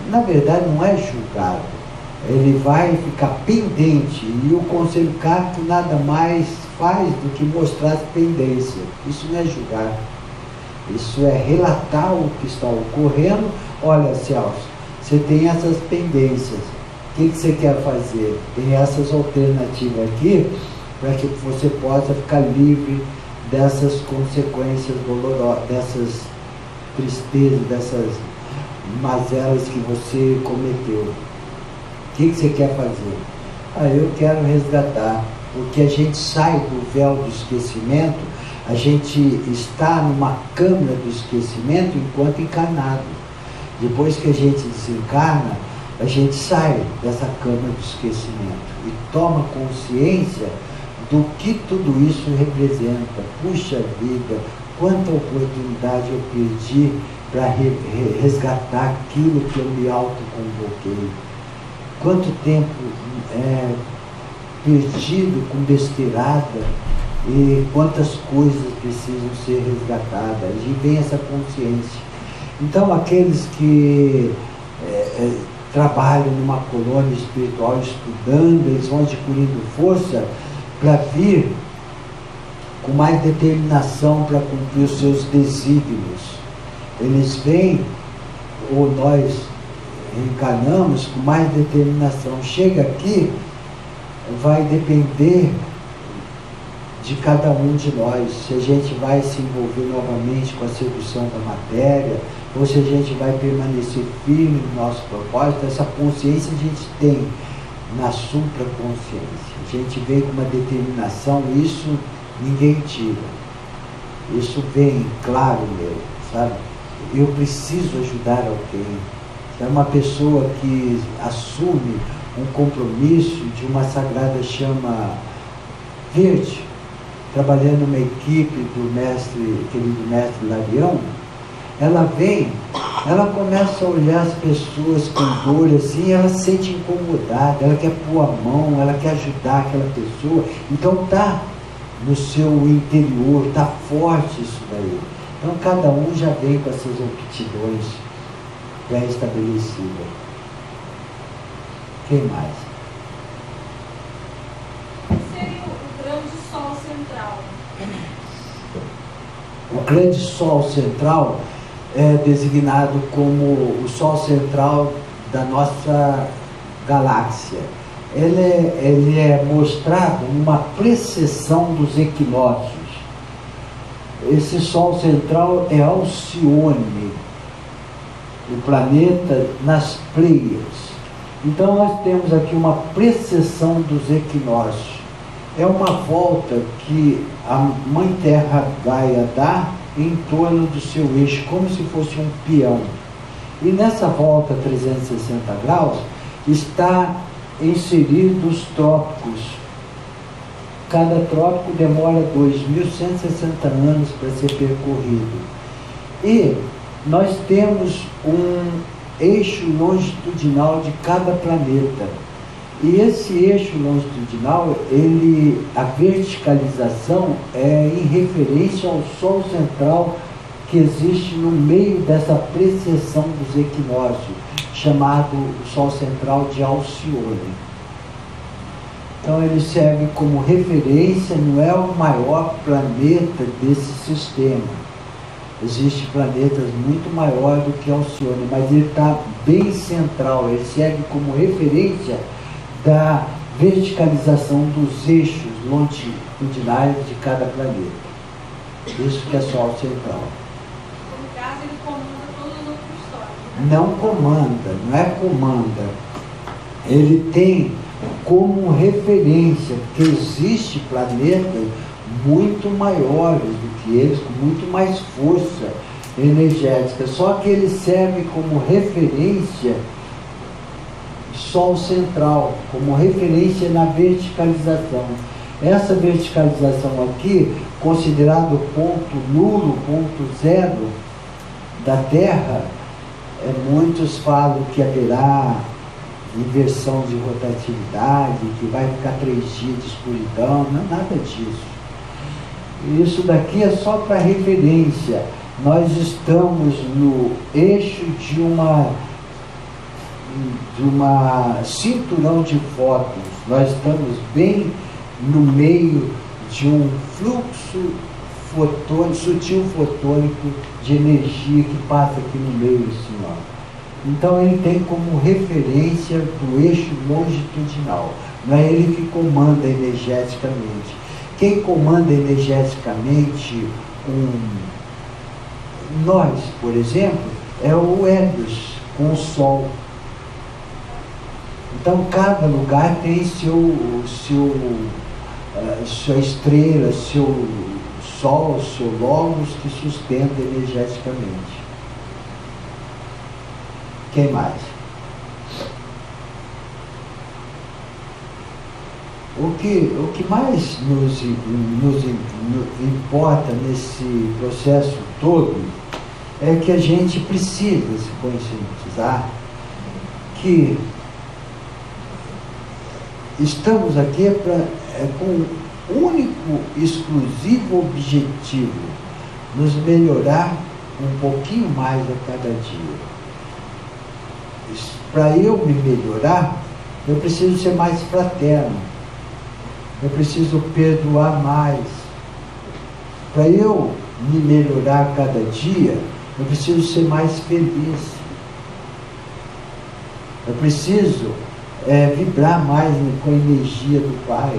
S1: na verdade, não é julgado. Ele vai ficar pendente, e o conselho kármico nada mais faz do que mostrar as pendências. Isso não é julgar. Isso é relatar o que está ocorrendo. Olha, Celso, você tem essas pendências. O que você quer fazer? Tem essas alternativas aqui para que você possa ficar livre dessas consequências dolorosas, dessas tristezas, dessas mazelas que você cometeu. O que você quer fazer? Eu quero resgatar, porque a gente sai do véu do esquecimento, a gente está numa câmara do esquecimento enquanto encarnado. Depois que a gente desencarna, a gente sai dessa cama do esquecimento e toma consciência do que tudo isso representa. Puxa vida, quanta oportunidade eu perdi para resgatar aquilo que eu me autoconvoquei. Quanto tempo perdido com besteirada e quantas coisas precisam ser resgatadas. E vem essa consciência. Então, aqueles que trabalham numa colônia espiritual estudando, eles vão adquirindo força para vir com mais determinação para cumprir os seus desígnios. Eles vêm, ou nós reencarnamos com mais determinação. Chega aqui, vai depender de cada um de nós, se a gente vai se envolver novamente com a sedução da matéria, ou se a gente vai permanecer firme no nosso propósito. Essa consciência a gente tem na supraconsciência. A gente vem com uma determinação, isso ninguém tira. Isso vem claro mesmo, sabe? Eu preciso ajudar alguém. É uma pessoa que assume um compromisso de uma sagrada chama verde, trabalhando numa equipe do querido mestre Larião. Ela vem, ela começa a olhar as pessoas com dor assim, ela se sente incomodada, ela quer pôr a mão, ela quer ajudar aquela pessoa. Então está no seu interior, está forte isso daí. Então cada um já vem com essas aptidões pré-estabelecidas. Quem mais?
S4: Seria o grande sol central.
S1: O grande sol central é designado como o sol central da nossa galáxia. Ele é mostrado numa precessão dos equinócios. Esse sol central é Alcione, o planeta nas Pleiades. Então nós temos aqui uma precessão dos equinócios. É uma volta que a Mãe Terra Gaia dá em torno do seu eixo, como se fosse um peão. E nessa volta 360 graus está inserido os trópicos. Cada trópico demora 2.160 anos para ser percorrido. E nós temos um eixo longitudinal de cada planeta. E esse eixo longitudinal, a verticalização é em referência ao Sol central que existe no meio dessa precessão dos equinócios, chamado Sol central de Alcione. Então ele serve como referência, não é o maior planeta desse sistema. Existem planetas muito maiores do que Alcione, mas ele está bem central, ele serve como referência da verticalização dos eixos longitudinais de cada planeta. Isso que é Sol central.
S4: No caso, ele comanda todas as outras histórias.
S1: Não comanda, não é comanda. Ele tem como referência que existe planetas muito maiores do que eles, com muito mais força energética. Só que ele serve como referência Sol central, como referência na verticalização. Essa verticalização aqui, considerado o ponto nulo, ponto zero da Terra, muitos falam que haverá inversão de rotatividade, que vai ficar 3 dias de escuridão. Não é nada disso. Isso daqui é só para referência. Nós estamos no eixo de uma cinturão de fótons. Nós estamos bem no meio de um fluxo sutil fotônico de energia que passa aqui no meio assim, ó. Então ele tem como referência do eixo longitudinal. Não é ele que comanda energeticamente. Quem comanda energeticamente nós, por exemplo, é o Hélios com o Sol. Então cada lugar tem sua estrela, seu Sol, seu Logos que sustenta energeticamente. Quem mais? O que mais nos importa nesse processo todo é que a gente precisa se conscientizar que estamos aqui com o único, exclusivo objetivo, nos melhorar um pouquinho mais a cada dia. Para eu me melhorar, eu preciso ser mais fraterno, eu preciso perdoar mais. Para eu me melhorar a cada dia, eu preciso ser mais feliz. Eu preciso vibrar mais com a energia do Pai.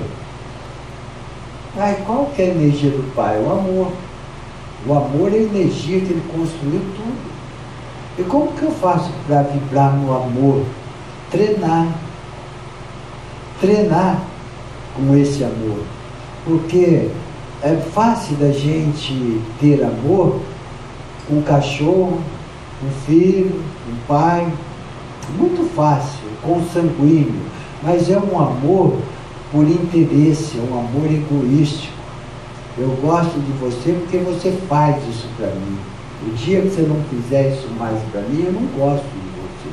S1: Qual que é a energia do Pai? O amor. O amor é a energia que Ele construiu tudo. E como que eu faço para vibrar no amor? Treinar. Treinar com esse amor. Porque é fácil da gente ter amor com um cachorro, um filho, um pai. Muito fácil, consanguíneo. Mas é um amor por interesse, é um amor egoístico. Eu gosto de você porque você faz isso para mim. O dia que você não fizer isso mais para mim, eu não gosto de você.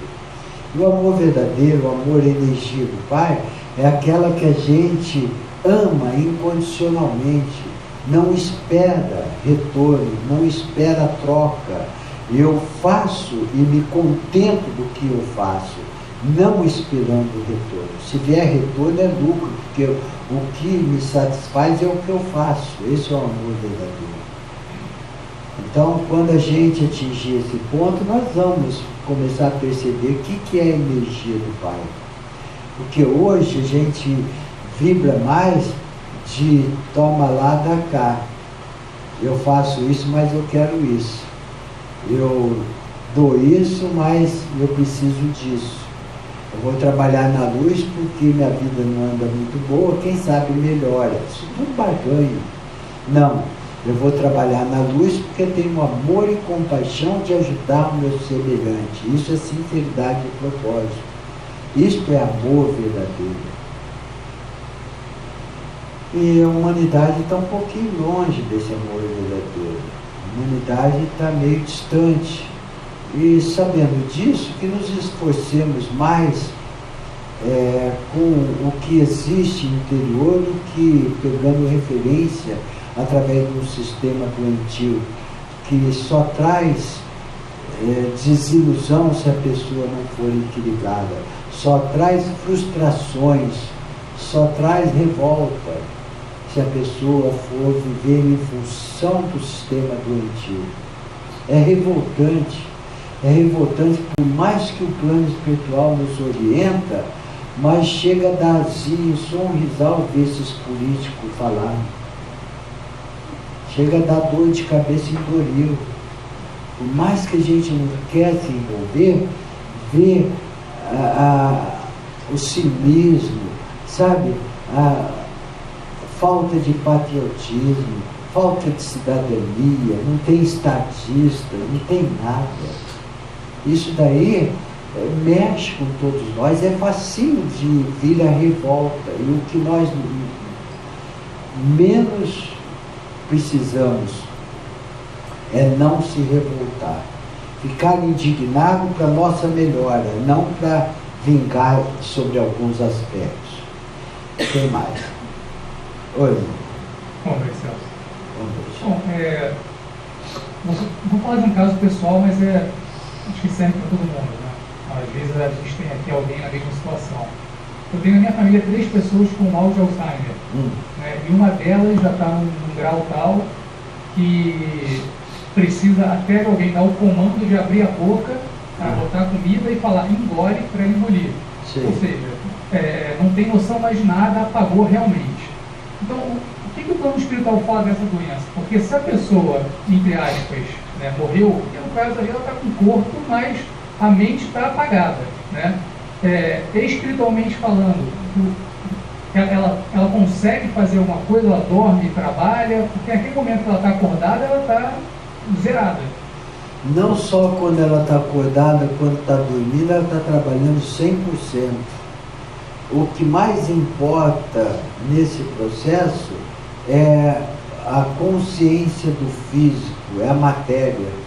S1: E o amor verdadeiro, o amor energia do Pai, é aquela que a gente ama incondicionalmente, não espera retorno, não espera troca. Eu faço e me contento do que eu faço, não esperando retorno. Se vier retorno é lucro, porque o que me satisfaz é o que eu faço. Esse é o amor verdadeiro. Então, quando a gente atingir esse ponto, nós vamos começar a perceber o que é a energia do Pai. Porque hoje a gente vibra mais de toma lá, dá cá. Eu faço isso, mas eu quero isso. Eu dou isso, mas eu preciso disso. Eu vou trabalhar na luz porque minha vida não anda muito boa, quem sabe melhora. Isso tudo barganha. Não, eu vou trabalhar na luz porque tenho amor e compaixão de ajudar o meu semelhante. Isso é sinceridade e propósito. Isto é amor verdadeiro. E a humanidade está um pouquinho longe desse amor verdadeiro. A humanidade está meio distante. E sabendo disso, que nos esforcemos mais com o que existe no interior do que pegando referência através de um sistema doentio que só traz desilusão se a pessoa não for equilibrada, só traz frustrações, só traz revolta se a pessoa for viver em função do sistema doentio. É revoltante, por mais que o plano espiritual nos orienta, mas chega a dar assim, sorrisal ver esses políticos falar. Chega a dar dor de cabeça em Doril. Por mais que a gente não quer se envolver, ver o cinismo, sabe? A falta de patriotismo, falta de cidadania, não tem estadista, não tem nada. Isso daí mexe com todos nós, é facinho de vir a revolta. E o que nós menos precisamos é não se revoltar, ficar indignado para a nossa melhora, não para vingar sobre alguns aspectos. Quem mais? Oi.
S5: Bom, Celso. Bom, vou falar de um caso pessoal, mas acho que serve para todo mundo, né? Às vezes a gente tem aqui alguém na mesma situação. Eu tenho na minha família 3 pessoas com mal de Alzheimer, né? E uma delas já está num grau tal que precisa até alguém dar o comando de abrir a boca para botar comida e falar engole para engolir. Sim. Ou seja, não tem noção mais de nada, apagou realmente. Então, o que o plano espiritual fala dessa doença? Porque se a pessoa, entre aspas, né, morreu, porque no caso ali ela está com o corpo, mas a mente está apagada, né? Espiritualmente falando, ela consegue fazer uma coisa, ela dorme e trabalha, porque naquele momento que ela está acordada, ela está zerada.
S1: não só quando ela está acordada, quando está dormindo, ela está trabalhando 100%. O que mais importa nesse processo é a consciência do físico, é a matéria.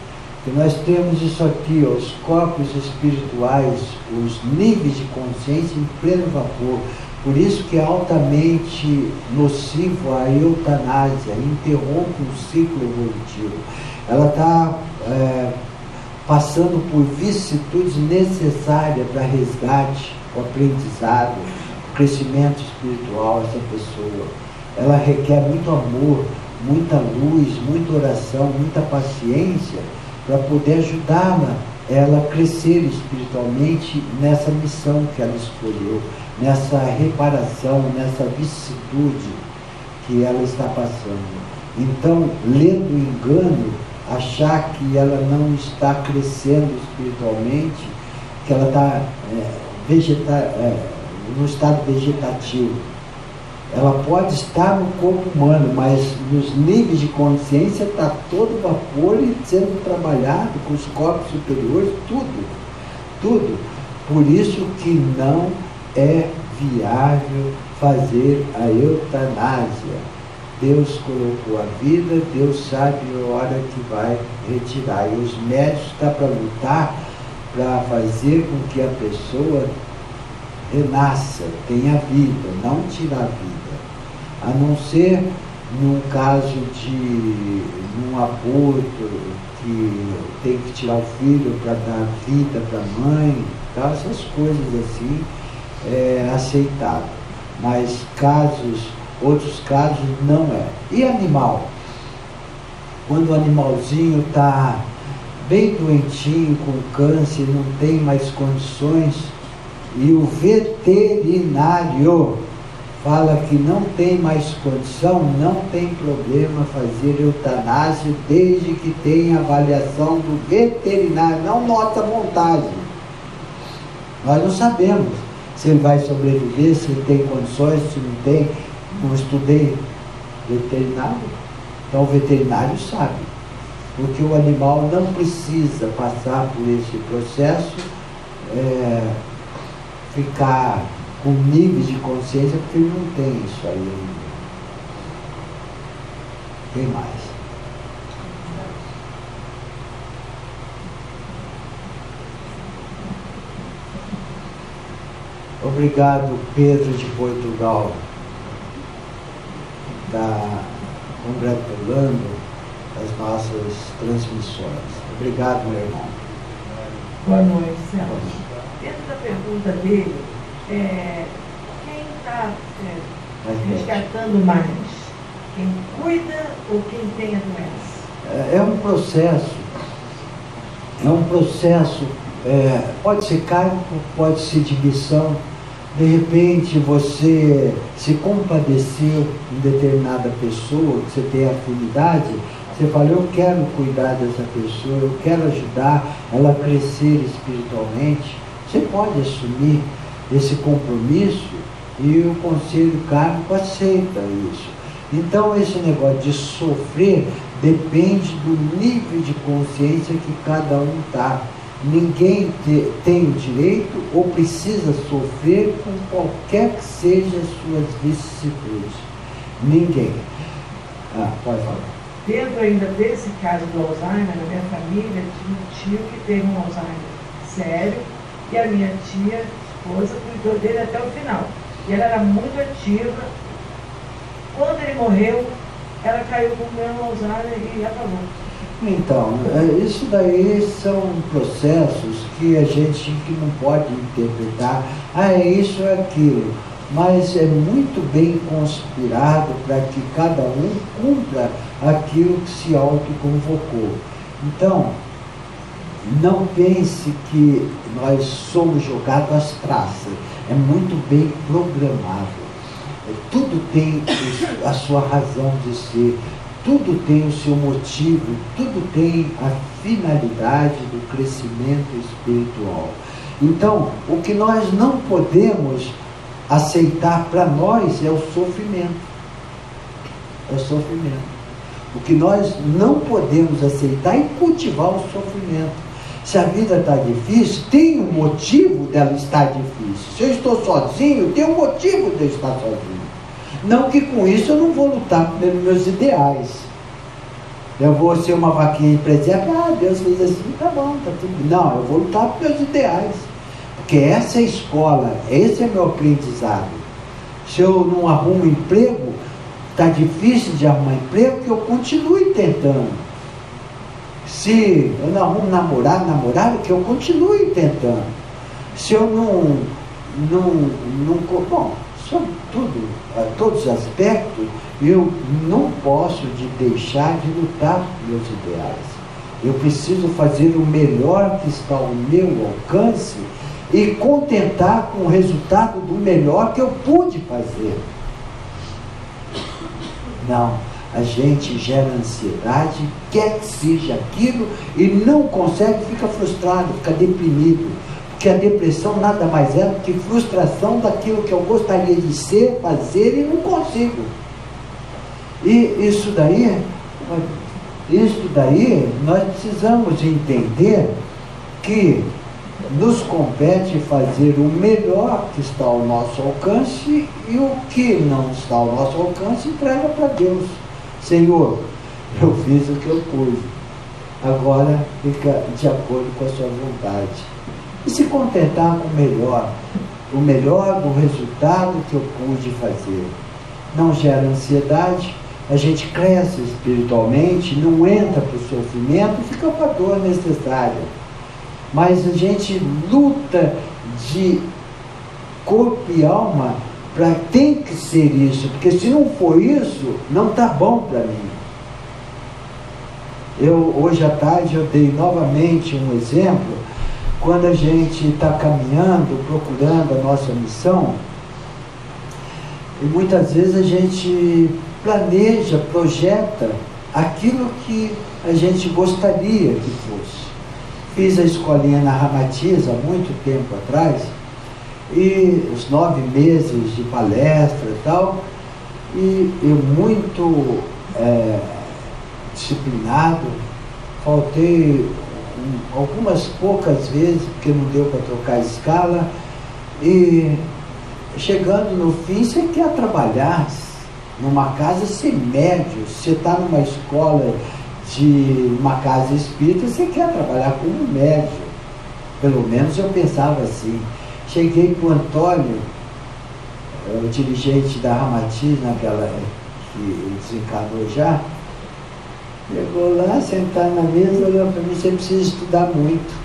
S1: E nós temos isso aqui, ó, os corpos espirituais, os níveis de consciência em pleno vapor. Por isso que é altamente nocivo a eutanásia, interrompe o ciclo evolutivo. Ela está passando por vicissitudes necessárias para resgate, o aprendizado, o crescimento espiritual, essa pessoa. Ela requer muito amor, muita luz, muita oração, muita paciência, para poder ajudá-la, ela a crescer espiritualmente nessa missão que ela escolheu, nessa reparação, nessa vicissitude que ela está passando. Então, lendo o engano, achar que ela não está crescendo espiritualmente, que ela está no estado vegetativo. Ela pode estar no corpo humano, mas nos níveis de consciência está todo vapor e sendo trabalhado com os corpos superiores, tudo. Por isso que não é viável fazer a eutanásia. Deus colocou a vida, Deus sabe a hora que vai retirar. E os médicos estão para lutar para fazer com que a pessoa renasça, tenha vida, não tirar a vida. A não ser num caso de um aborto, que tem que tirar o filho para dar vida para a mãe, tá? Essas coisas assim é aceitável. Mas outros casos não é. E animal? Quando o animalzinho está bem doentinho, com câncer, não tem mais condições, e o veterinário fala que não tem mais condição, não tem problema fazer eutanásia, desde que tenha avaliação do veterinário, não nossa vontade. Nós não sabemos se ele vai sobreviver, se ele tem condições, se não tem. Não estudei veterinário, então o veterinário sabe, porque o animal não precisa passar por esse processo, ficar com níveis de consciência, porque ele não tem isso aí ainda. Tem mais. Obrigado, Pedro de Portugal, está congratulando as nossas transmissões. Obrigado, meu irmão.
S6: Boa noite, Celso. Dentro da pergunta dele, quem está resgatando mais? Quem cuida ou quem tem a doença?
S1: É um processo, pode ser kármico, pode ser de missão. De repente você se compadeceu em determinada pessoa, que você tem afinidade, você fala, eu quero cuidar dessa pessoa, eu quero ajudar ela a crescer espiritualmente. Você pode assumir esse compromisso e o conselho kármico aceita isso. Então esse negócio de sofrer depende do nível de consciência que cada um está. Ninguém tem o direito ou precisa sofrer com qualquer que seja as suas vicissitudes. Ninguém. Pode falar.
S6: Dentro ainda desse caso do Alzheimer, na minha família tinha um tio que teve um Alzheimer sério e a minha tia, esposa, cuidou dele até o final. E ela era muito ativa. Quando ele morreu, ela caiu com o mesmo Alzheimer e acabou.
S1: Então, isso daí são processos que a gente não pode interpretar, é isso, é aquilo, mas é muito bem conspirado para que cada um cumpra aquilo que se autoconvocou. Então, não pense que nós somos jogados às traças, é muito bem programado. Tudo tem a sua razão de ser, tudo tem o seu motivo, tudo tem a finalidade do crescimento espiritual. Então, o que nós não podemos aceitar para nós é o sofrimento. É o sofrimento. O que nós não podemos aceitar é cultivar o sofrimento. Se a vida está difícil, tem um motivo dela estar difícil. Se eu estou sozinho, tem um motivo de eu estar sozinho. Não que com isso eu não vou lutar pelos meus ideais. Eu vou ser uma vaquinha empresarial, Deus fez assim, tá bom, tá tudo. Não, eu vou lutar pelos meus ideais. Porque essa é a escola, esse é meu aprendizado. Se eu não arrumo emprego, está difícil de arrumar emprego, que eu continue tentando. Se eu não arrumo namorado, que eu continue tentando. Se eu bom, sobre tudo, todos os aspectos, eu não posso deixar de lutar por meus ideais. Eu preciso fazer o melhor que está ao meu alcance e contentar com o resultado do melhor que eu pude fazer. Não, a gente gera ansiedade, quer que seja aquilo e não consegue, fica frustrado, fica deprimido. Porque a depressão nada mais é do que frustração daquilo que eu gostaria de ser, fazer e não consigo. E isso daí nós precisamos entender que nos compete fazer o melhor que está ao nosso alcance e o que não está ao nosso alcance entrega para Deus. Senhor, eu fiz o que eu pude, agora fica de acordo com a sua vontade. E se contentar com o melhor do resultado que eu pude fazer. Não gera ansiedade, a gente cresce espiritualmente, não entra para o sofrimento, fica para a dor necessária. Mas a gente luta de corpo e alma para tem que ser isso, porque se não for isso, não está bom para mim. Hoje à tarde eu dei novamente um exemplo, quando a gente está caminhando, procurando a nossa missão, e muitas vezes a gente planeja, projeta aquilo que a gente gostaria que fosse. Fiz a escolinha na Ramatiz há muito tempo atrás, e os 9 meses de palestra e tal, e eu muito disciplinado, faltei algumas poucas vezes, porque não deu para trocar a escala, e chegando no fim, você quer trabalhar numa casa, ser médio, você está numa escola de uma casa espírita, você quer trabalhar como médio. Pelo menos eu pensava assim. Cheguei para o Antônio, o dirigente da Ramatiz, naquela que desencarnou já, chegou lá, sentado na mesa, olhou para mim: você precisa estudar muito.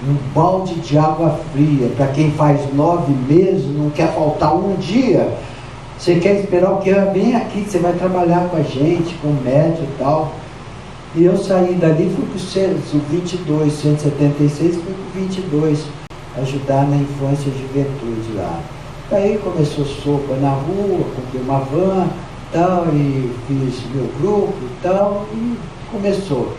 S1: Um balde de água fria, para quem faz 9 meses, não quer faltar um dia. Você quer esperar o que é bem aqui, que você vai trabalhar com a gente, com o médio e tal. E eu saí dali, fui para o 22, 176, fui para o 22, ajudar na infância e juventude lá. Aí começou sopa na rua, comprei uma van e tal, e fiz meu grupo e tal, e começou.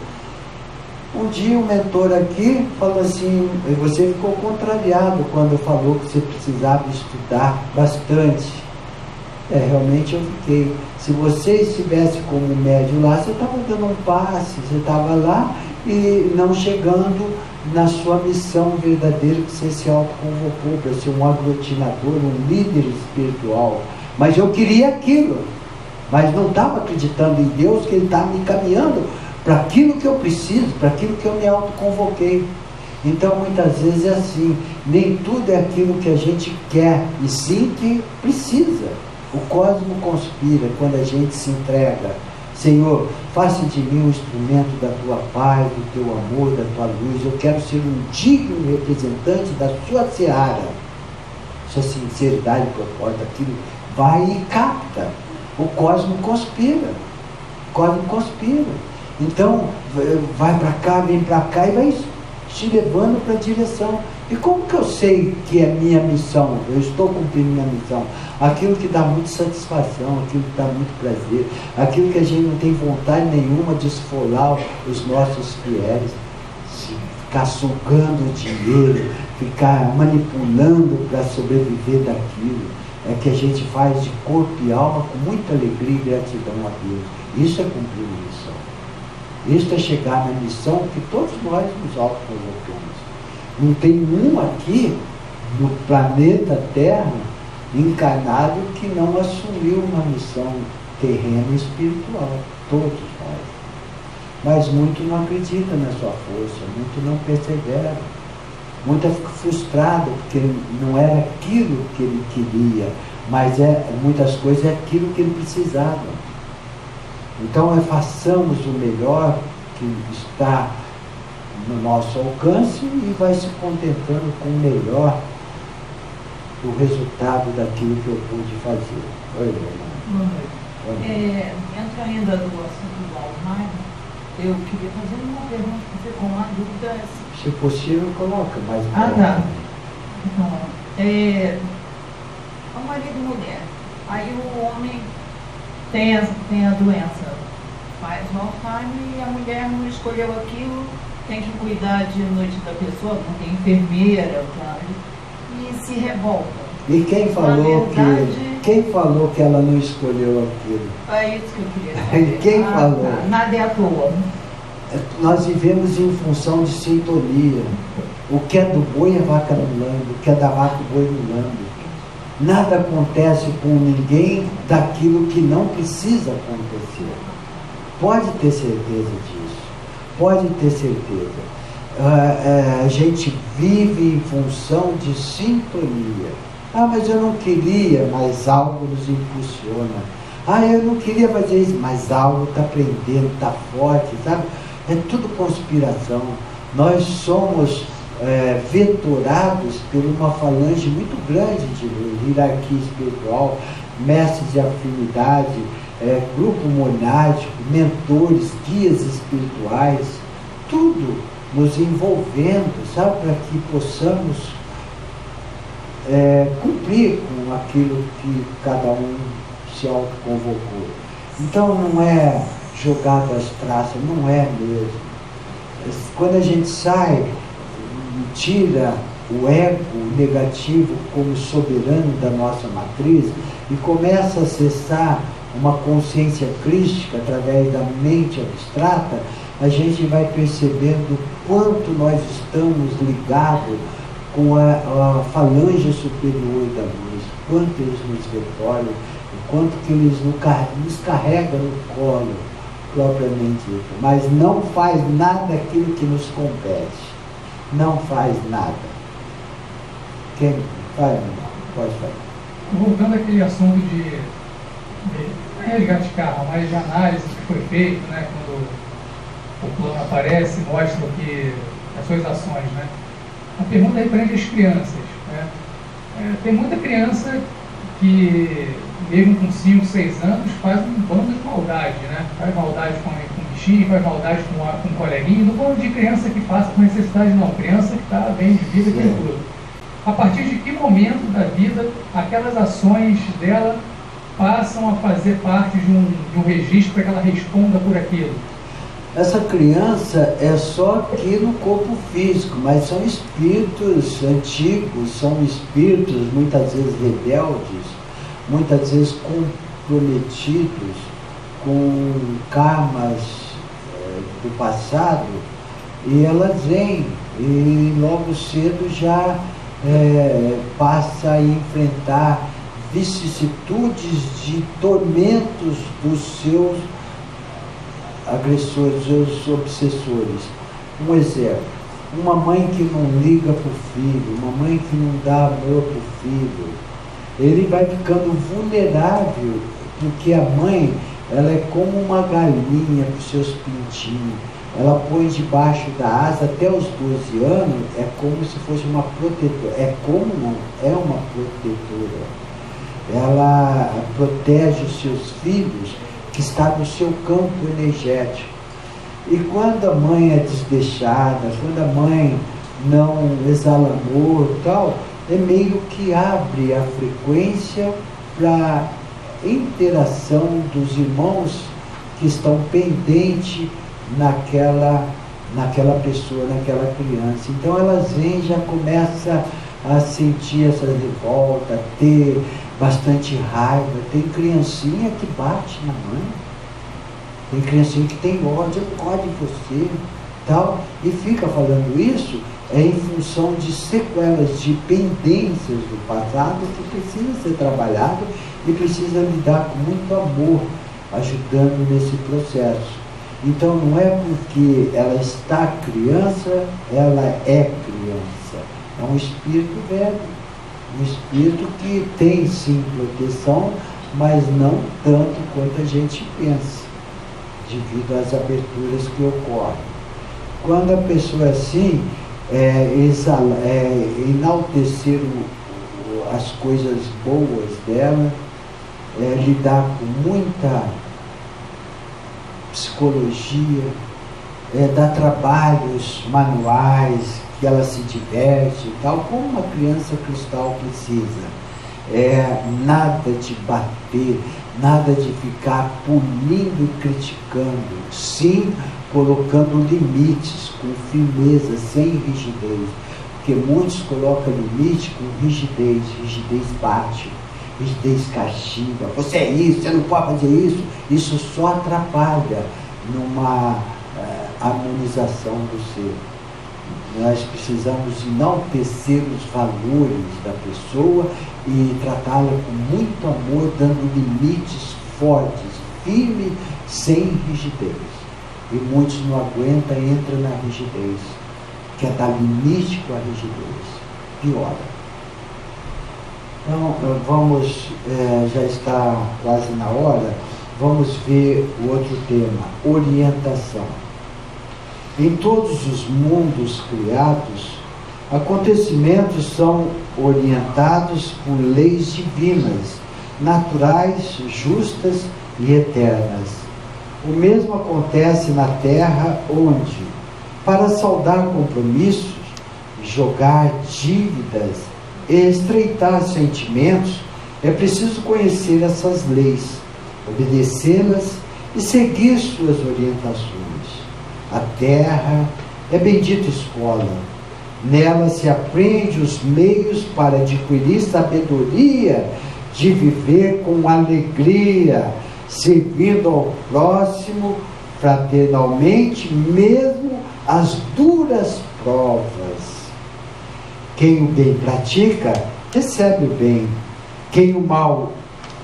S1: Um dia o mentor aqui falou assim: você ficou contrariado quando falou que você precisava estudar bastante. Realmente eu fiquei. Se você estivesse como médio lá, você estava dando um passe, você estava lá e não chegando na sua missão verdadeira que você se autoconvocou para ser um aglutinador, um líder espiritual. Mas eu queria aquilo, mas não estava acreditando em Deus, que Ele estava me encaminhando para aquilo que eu preciso, para aquilo que eu me autoconvoquei. Então muitas vezes é assim, nem tudo é aquilo que a gente quer, e sim que precisa. O cosmo conspira quando a gente se entrega. Senhor, faça de mim um instrumento da tua paz, do teu amor, da tua luz. Eu quero ser um digno representante da sua seara. Sua sinceridade proposta, aquilo vai e capta. O cosmo conspira. O cosmo conspira. Então, vai para cá, vem para cá e vai te levando para a direção. E como que eu sei que é minha missão? Eu estou cumprindo minha missão. Aquilo que dá muita satisfação, aquilo que dá muito prazer, aquilo que a gente não tem vontade nenhuma de esfolar os nossos fiéis, ficar sugando o dinheiro, ficar manipulando para sobreviver daquilo. é que a gente faz de corpo e alma com muita alegria e gratidão a Deus. Isso é cumprir a missão. Isso é chegar na missão que todos nós nos autocolocamos. Não tem um aqui no planeta Terra encarnado que não assumiu uma missão terrena e espiritual. Todos nós. Mas muito não acredita na sua força, muito não persevera. Muito fica frustrado porque não era aquilo que ele queria, mas muitas coisas é aquilo que ele precisava. Então façamos o melhor que está no nosso alcance e vai se contentando com o melhor do resultado daquilo que eu pude fazer. Oi,
S7: Helena. Entra ainda do assunto do Alzheimer, eu queria fazer uma pergunta para você com uma dúvida.
S1: Se possível, coloca, mas...
S7: Tá. O marido e mulher. Aí o homem tem a doença, faz o Alzheimer, e a mulher não escolheu aquilo, tem que cuidar de noite da pessoa, não tem enfermeira, e se revolta.
S1: E quem falou que ela não escolheu aquilo?
S7: É isso que eu queria saber.
S1: Quem falou?
S7: Nada é à toa.
S1: Nós vivemos em função de sintonia. O que é do boi é vaca mulando, o que é da vaca o boi mulando. Nada acontece com ninguém daquilo que não precisa acontecer. Pode ter certeza disso. Pode ter certeza. A gente vive em função de sintonia. Mas eu não queria, mas algo nos impulsiona. Eu não queria fazer isso, mas algo está prendendo, está forte, sabe? É tudo conspiração. Nós somos vetorados por uma falange muito grande de hierarquia espiritual, mestres de afinidade, grupo monádico, mentores, guias espirituais, tudo nos envolvendo, sabe, para que possamos cumprir com aquilo que cada um se autoconvocou. Então não é jogado às traças, não é mesmo. Quando a gente sai, tira o ego negativo como soberano da nossa matriz e começa a acessar uma consciência crística através da mente abstrata, a gente vai percebendo quanto nós estamos ligados com a falange superior da luz, quanto eles nos recolhem, quanto que eles nos carregam no colo, propriamente dito, mas não faz nada daquilo que nos compete. Não faz nada. Quem faz? Pode fazer.
S5: Voltando àquele assunto de resgate de carro, mas de análise que foi feito, né, quando o plano aparece, mostra que as suas ações, né? A pergunta referente às crianças, né? Tem muita criança que, mesmo com 5, 6 anos, faz um bando de maldade, né? Faz maldade com o bichinho, faz maldade com um coleguinha. Não vou de criança que passa por necessidade, não. Criança que está bem de vida, que tudo. A partir de que momento da vida aquelas ações dela passam a fazer parte de um registro para que ela responda por aquilo?
S1: Essa criança é só aqui no corpo físico, mas são espíritos antigos, são espíritos muitas vezes rebeldes, muitas vezes comprometidos com karmas do passado, e elas vêm e logo cedo já passa a enfrentar vicissitudes de tormentos dos seus agressores, seus obsessores. Um exemplo, uma mãe que não liga para o filho, uma mãe que não dá amor para o filho, ele vai ficando vulnerável, porque a mãe, ela é como uma galinha para os seus pintinhos. Ela põe debaixo da asa até os 12 anos, é como se fosse uma protetora. É como não, é uma protetora. Ela protege os seus filhos que está no seu campo energético. E quando a mãe é desdeixada, quando a mãe não exala amor e tal, é meio que abre a frequência para interação dos irmãos que estão pendentes naquela pessoa, naquela criança. Então elas vêm, já começam a sentir essa revolta, a ter bastante raiva, tem criancinha que bate na mãe, tem criancinha que tem ódio de você, tal, e fica falando isso em função de sequelas, de pendências do passado que precisa ser trabalhado e precisa lidar com muito amor, ajudando nesse processo. Então não é porque ela está criança, ela é criança. É um espírito velho, um espírito que tem sim proteção, mas não tanto quanto a gente pensa, devido às aberturas que ocorrem. Quando a pessoa assim, enaltecer as coisas boas dela, lidar com muita psicologia, dar trabalhos manuais, que ela se diverte e tal, como uma criança cristal precisa. Nada de bater, nada de ficar punindo e criticando, sim colocando limites com firmeza, sem rigidez, porque muitos colocam limite com rigidez bate, rigidez castiga, você é isso, você não pode fazer isso só atrapalha numa harmonização do ser. Nós precisamos enaltecer os valores da pessoa e tratá-la com muito amor, dando limites fortes, firme, sem rigidez. E muitos não aguentam e entram na rigidez, que é dar limite com a rigidez. Piora. Então, vamos, já está quase na hora, vamos ver o outro tema, orientação. Em todos os mundos criados, acontecimentos são orientados por leis divinas, naturais, justas e eternas. O mesmo acontece na Terra, onde, para saldar compromissos, jogar dívidas e estreitar sentimentos, é preciso conhecer essas leis, obedecê-las e seguir suas orientações. A Terra é bendita escola. Nela se aprende os meios para adquirir sabedoria de viver com alegria, servindo ao próximo fraternalmente, mesmo as duras provas. Quem o bem pratica, recebe o bem. Quem o mal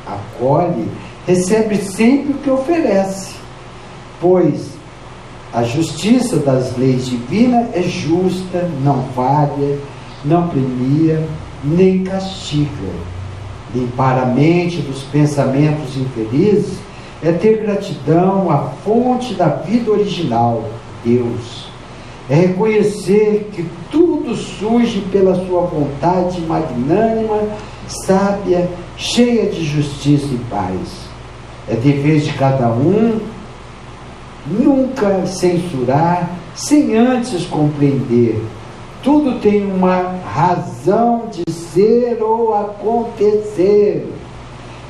S1: acolhe, recebe sempre o que oferece. Pois a justiça das leis divinas é justa, não falha, não premia, nem castiga. Limpar a mente dos pensamentos infelizes é ter gratidão à fonte da vida original, Deus. É reconhecer que tudo surge pela sua vontade magnânima, sábia, cheia de justiça e paz. É dever de cada um nunca censurar, sem antes compreender. Tudo tem uma razão de ser ou acontecer.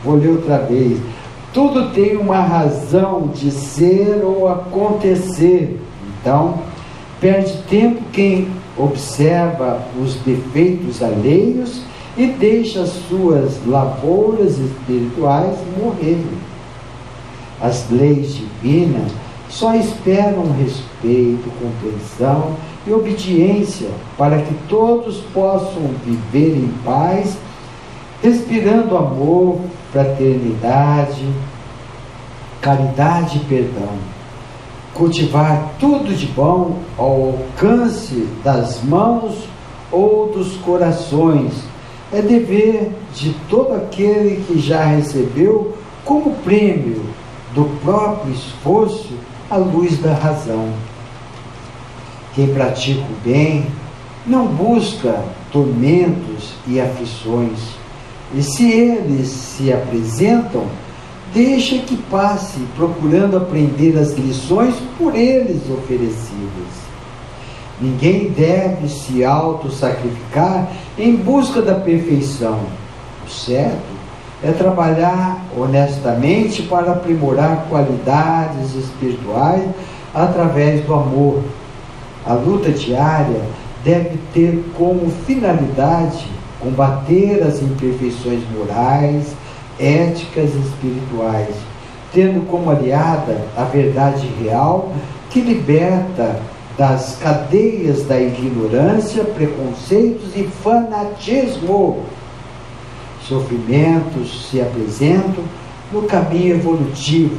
S1: Vou ler outra vez. Tudo tem uma razão de ser ou acontecer. Então, perde tempo quem observa os defeitos alheios e deixa as suas lavouras espirituais morrerem. As leis divinas só esperam respeito, compreensão e obediência para que todos possam viver em paz, respirando amor, fraternidade, caridade e perdão. Cultivar tudo de bom ao alcance das mãos ou dos corações é dever de todo aquele que já recebeu como prêmio do próprio esforço a luz da razão. Quem pratica o bem não busca tormentos e aflições, e se eles se apresentam, deixa que passe, procurando aprender as lições por eles oferecidas. Ninguém deve se auto-sacrificar em busca da perfeição. O certo é trabalhar honestamente para aprimorar qualidades espirituais através do amor. A luta diária deve ter como finalidade combater as imperfeições morais, éticas e espirituais, tendo como aliada a verdade real que liberta das cadeias da ignorância, preconceitos e fanatismo. Sofrimentos se apresentam no caminho evolutivo,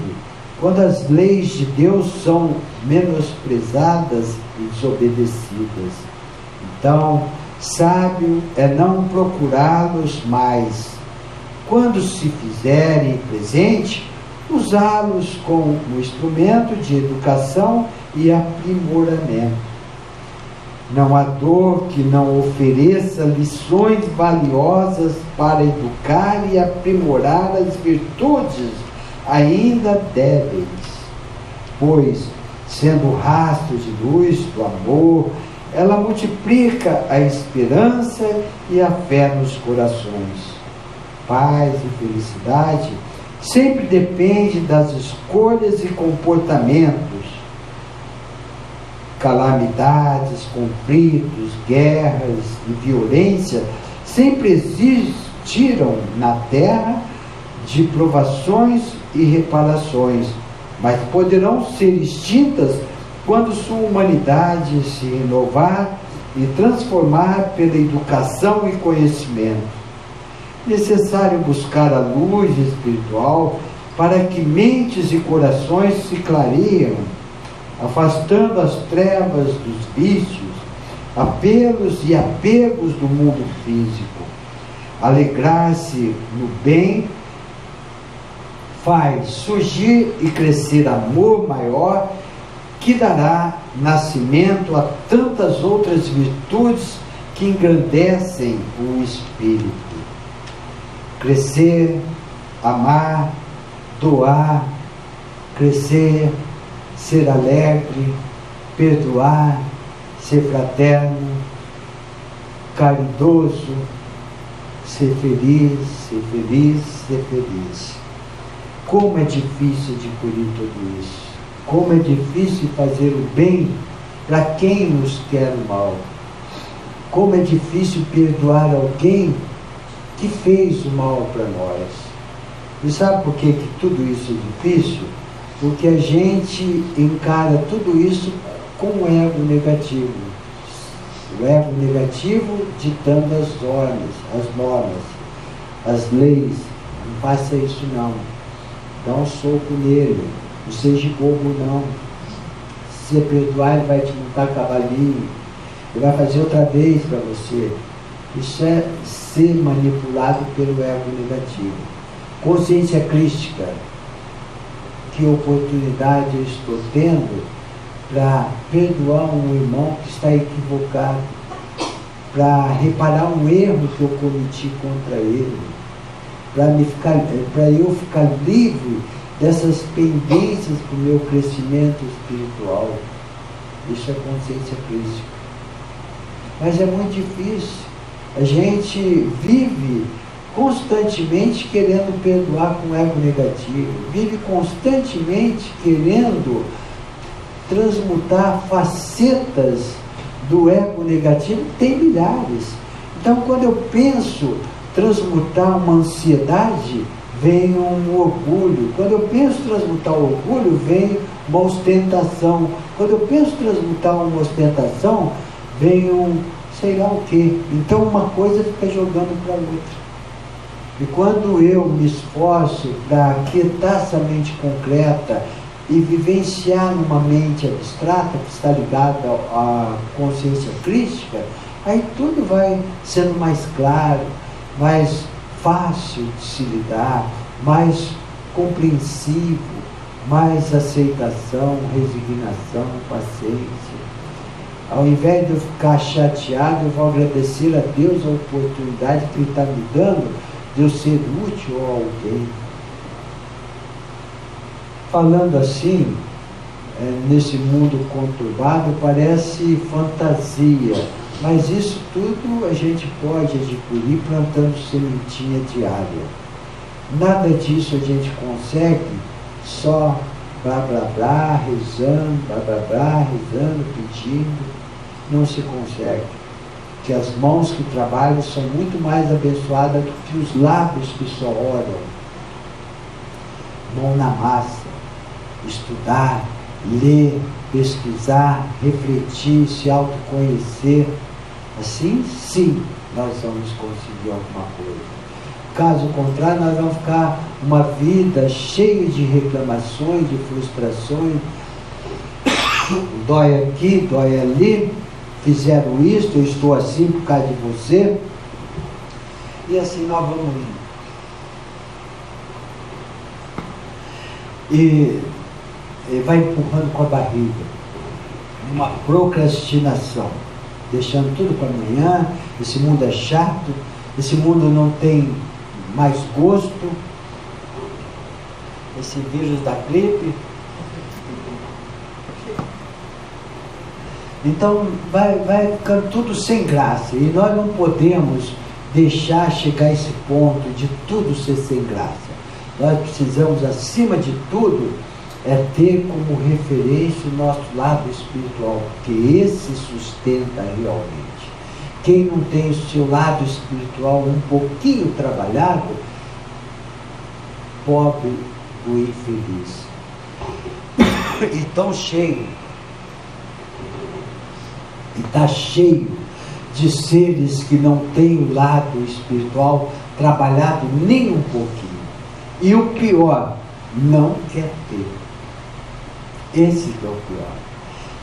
S1: quando as leis de Deus são menosprezadas e desobedecidas. Então, sábio é não procurá-los mais. Quando se fizerem presente, usá-los como instrumento de educação e aprimoramento. Não há dor que não ofereça lições valiosas para educar e aprimorar as virtudes ainda débeis, pois, sendo rastro de luz do amor, ela multiplica a esperança e a fé nos corações. Paz e felicidade sempre depende das escolhas e comportamentos. Calamidades, conflitos, guerras e violência sempre existiram na terra de provações e reparações, mas poderão ser extintas quando sua humanidade se renovar e transformar pela educação e conhecimento. Necessário buscar a luz espiritual para que mentes e corações se clareiam, afastando as trevas dos vícios, apelos e apegos do mundo físico. Alegrar-se no bem faz surgir e crescer amor maior, que dará nascimento a tantas outras virtudes que engrandecem o espírito. Crescer, amar, doar, crescer, ser alegre, perdoar, ser fraterno, caridoso, ser feliz, ser feliz, ser feliz. Como é difícil adquirir tudo isso. Como é difícil fazer o bem para quem nos quer o mal. Como é difícil perdoar alguém que fez o mal para nós. E sabe por que tudo isso é difícil? Porque a gente encara tudo isso com o ego negativo. O ego negativo ditando as normas, as leis. Não faça isso não. Dá um soco nele. Não seja bobo não. Se você perdoar, ele vai te montar cavalinho. Ele vai fazer outra vez para você. Isso é ser manipulado pelo ego negativo. Consciência crística. Que oportunidade eu estou tendo para perdoar um irmão que está equivocado, para reparar um erro que eu cometi contra ele, para eu ficar livre dessas pendências para o meu crescimento espiritual. Isso é consciência crística. Mas é muito difícil. A gente vive constantemente querendo perdoar com ego negativo, vive constantemente querendo transmutar facetas do ego negativo, tem milhares. Então, quando eu penso transmutar uma ansiedade, vem um orgulho. Quando eu penso transmutar o orgulho, vem uma ostentação. Quando eu penso transmutar uma ostentação, vem um sei lá o quê. Então uma coisa fica jogando para outra. E quando eu me esforço para aquietar essa mente concreta e vivenciar numa mente abstrata que está ligada à consciência crística, aí tudo vai sendo mais claro, mais fácil de se lidar, mais compreensivo, mais aceitação, resignação, paciência. Ao invés de eu ficar chateado, eu vou agradecer a Deus a oportunidade que Ele está me dando de eu ser útil a alguém. Falando assim, nesse mundo conturbado, parece fantasia, mas isso tudo a gente pode adquirir plantando sementinha diária. Nada disso a gente consegue só blá blá blá, rezando, blá blá blá, rezando, pedindo. Não se consegue. que as mãos que trabalham são muito mais abençoadas do que os lábios que só oram. Mão na massa, estudar, ler, pesquisar, refletir, se autoconhecer. Assim, sim, nós vamos conseguir alguma coisa. Caso contrário, nós vamos ficar uma vida cheia de reclamações, de frustrações. Dói aqui, dói ali, fizeram isso, eu estou assim por causa de você. E assim nós vamos indo. E vai empurrando com a barriga, uma procrastinação, deixando tudo para amanhã. Esse mundo é chato, esse mundo não tem mais gosto, esse vírus da gripe. Então vai ficando tudo sem graça, e nós não podemos deixar chegar a esse ponto de tudo ser sem graça. Nós precisamos, acima de tudo, ter como referência o nosso lado espiritual, porque esse sustenta realmente. Quem não tem o seu lado espiritual um pouquinho trabalhado, pobre ou infeliz. E tão cheio, e está cheio de seres que não têm o lado espiritual trabalhado nem um pouquinho. E o pior, não quer ter. Esse que é o pior.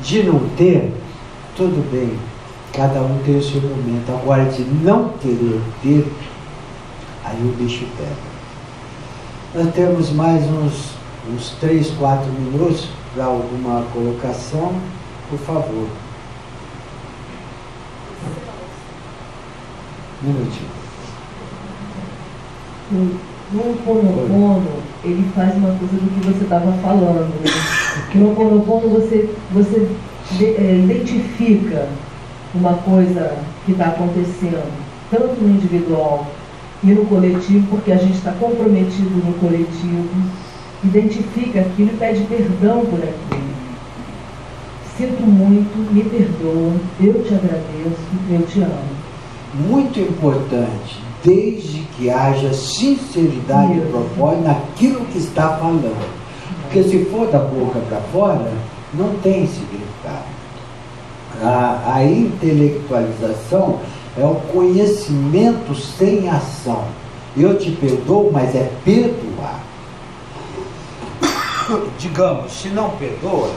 S1: De não ter, tudo bem, cada um tem o seu momento. Agora, de não querer ter, aí o bicho pega. Nós temos mais uns 3, 4 minutos para alguma colocação, por favor. Um minutinho.
S8: No Ho'oponopono, ele faz uma coisa do que você estava falando, né? Que no Ho'oponopono você identifica uma coisa que está acontecendo, tanto no individual e no coletivo, porque a gente está comprometido no coletivo, identifica aquilo e pede perdão por aquilo. Sinto muito, me perdoa, eu te agradeço, eu te amo.
S1: Muito importante, desde que haja sinceridade e propósito naquilo que está falando. Porque se for da boca para fora, não tem significado. A intelectualização é o conhecimento sem ação. Eu te perdoo, mas é perdoar. Digamos, se não perdoa,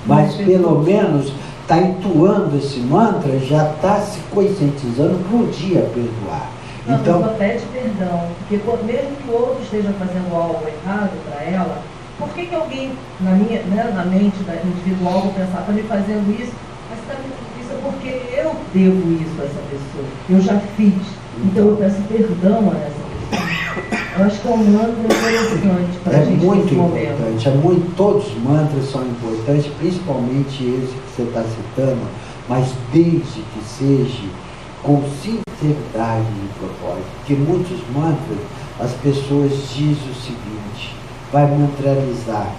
S1: mas pelo menos está entoando esse mantra, já está se conscientizando para um dia perdoar.
S8: Não,
S1: então,
S8: só pede perdão, porque mesmo que o outro esteja fazendo algo errado para ela, por que alguém, na mente da individual, vou pensar, está me fazendo isso, mas está me fazendo isso é porque eu devo isso a essa pessoa, eu já fiz, então eu peço perdão a essa pessoa. Eu acho que é um mantra interessante para a gente
S1: muito
S8: nesse
S1: importante,
S8: momento.
S1: Todos os mantras são importantes, principalmente esse que você está citando, mas desde que seja com sinceridade e propósito, porque muitos mantras, as pessoas dizem o seguinte, vai mantralizar,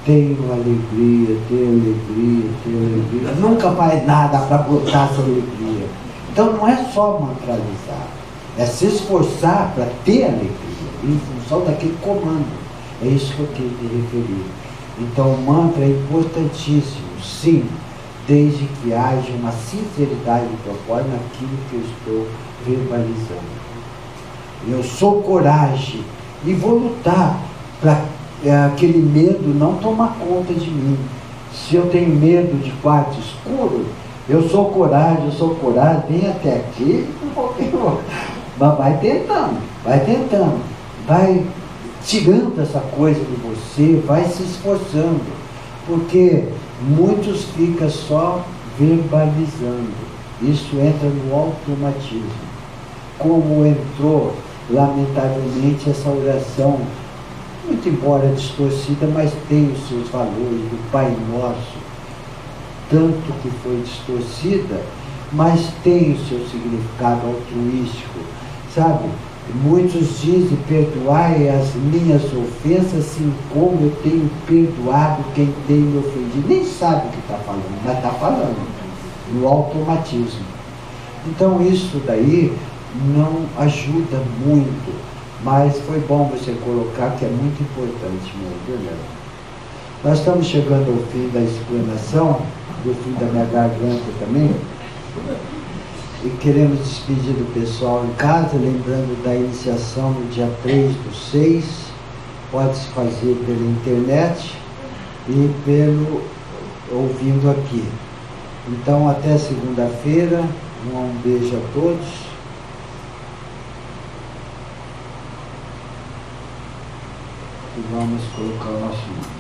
S1: tenho alegria, nunca faz nada para botar essa alegria. Então não é só mantralizar, é se esforçar para ter alegria, em função daquele comando. É isso que eu quis me referir. Então o mantra é importantíssimo, sim, desde que haja uma sinceridade de propósito naquilo que eu estou verbalizando. Eu sou coragem e vou lutar para aquele medo não tomar conta de mim. Se eu tenho medo de quarto escuro, eu sou coragem, vem até aqui, mas vai tentando, vai tirando essa coisa de você, vai se esforçando, porque muitos ficam só verbalizando. Isso entra no automatismo. Como entrou, lamentavelmente, essa oração, muito embora distorcida, mas tem os seus valores, do Pai Nosso, tanto que foi distorcida, mas tem o seu significado altruístico, sabe? Muitos dizem, perdoai as minhas ofensas, assim como eu tenho perdoado quem tem me ofendido. Nem sabe o que está falando, mas está falando. no automatismo. Então isso daí não ajuda muito, mas foi bom você colocar que é muito importante mesmo, né? Nós estamos chegando ao fim da explanação, do fim da minha garganta também, e queremos despedir do pessoal em casa, lembrando da iniciação no dia 3/6, pode-se fazer pela internet e ouvindo aqui. Então até segunda-feira, um beijo a todos. E vamos colocar o nosso nome.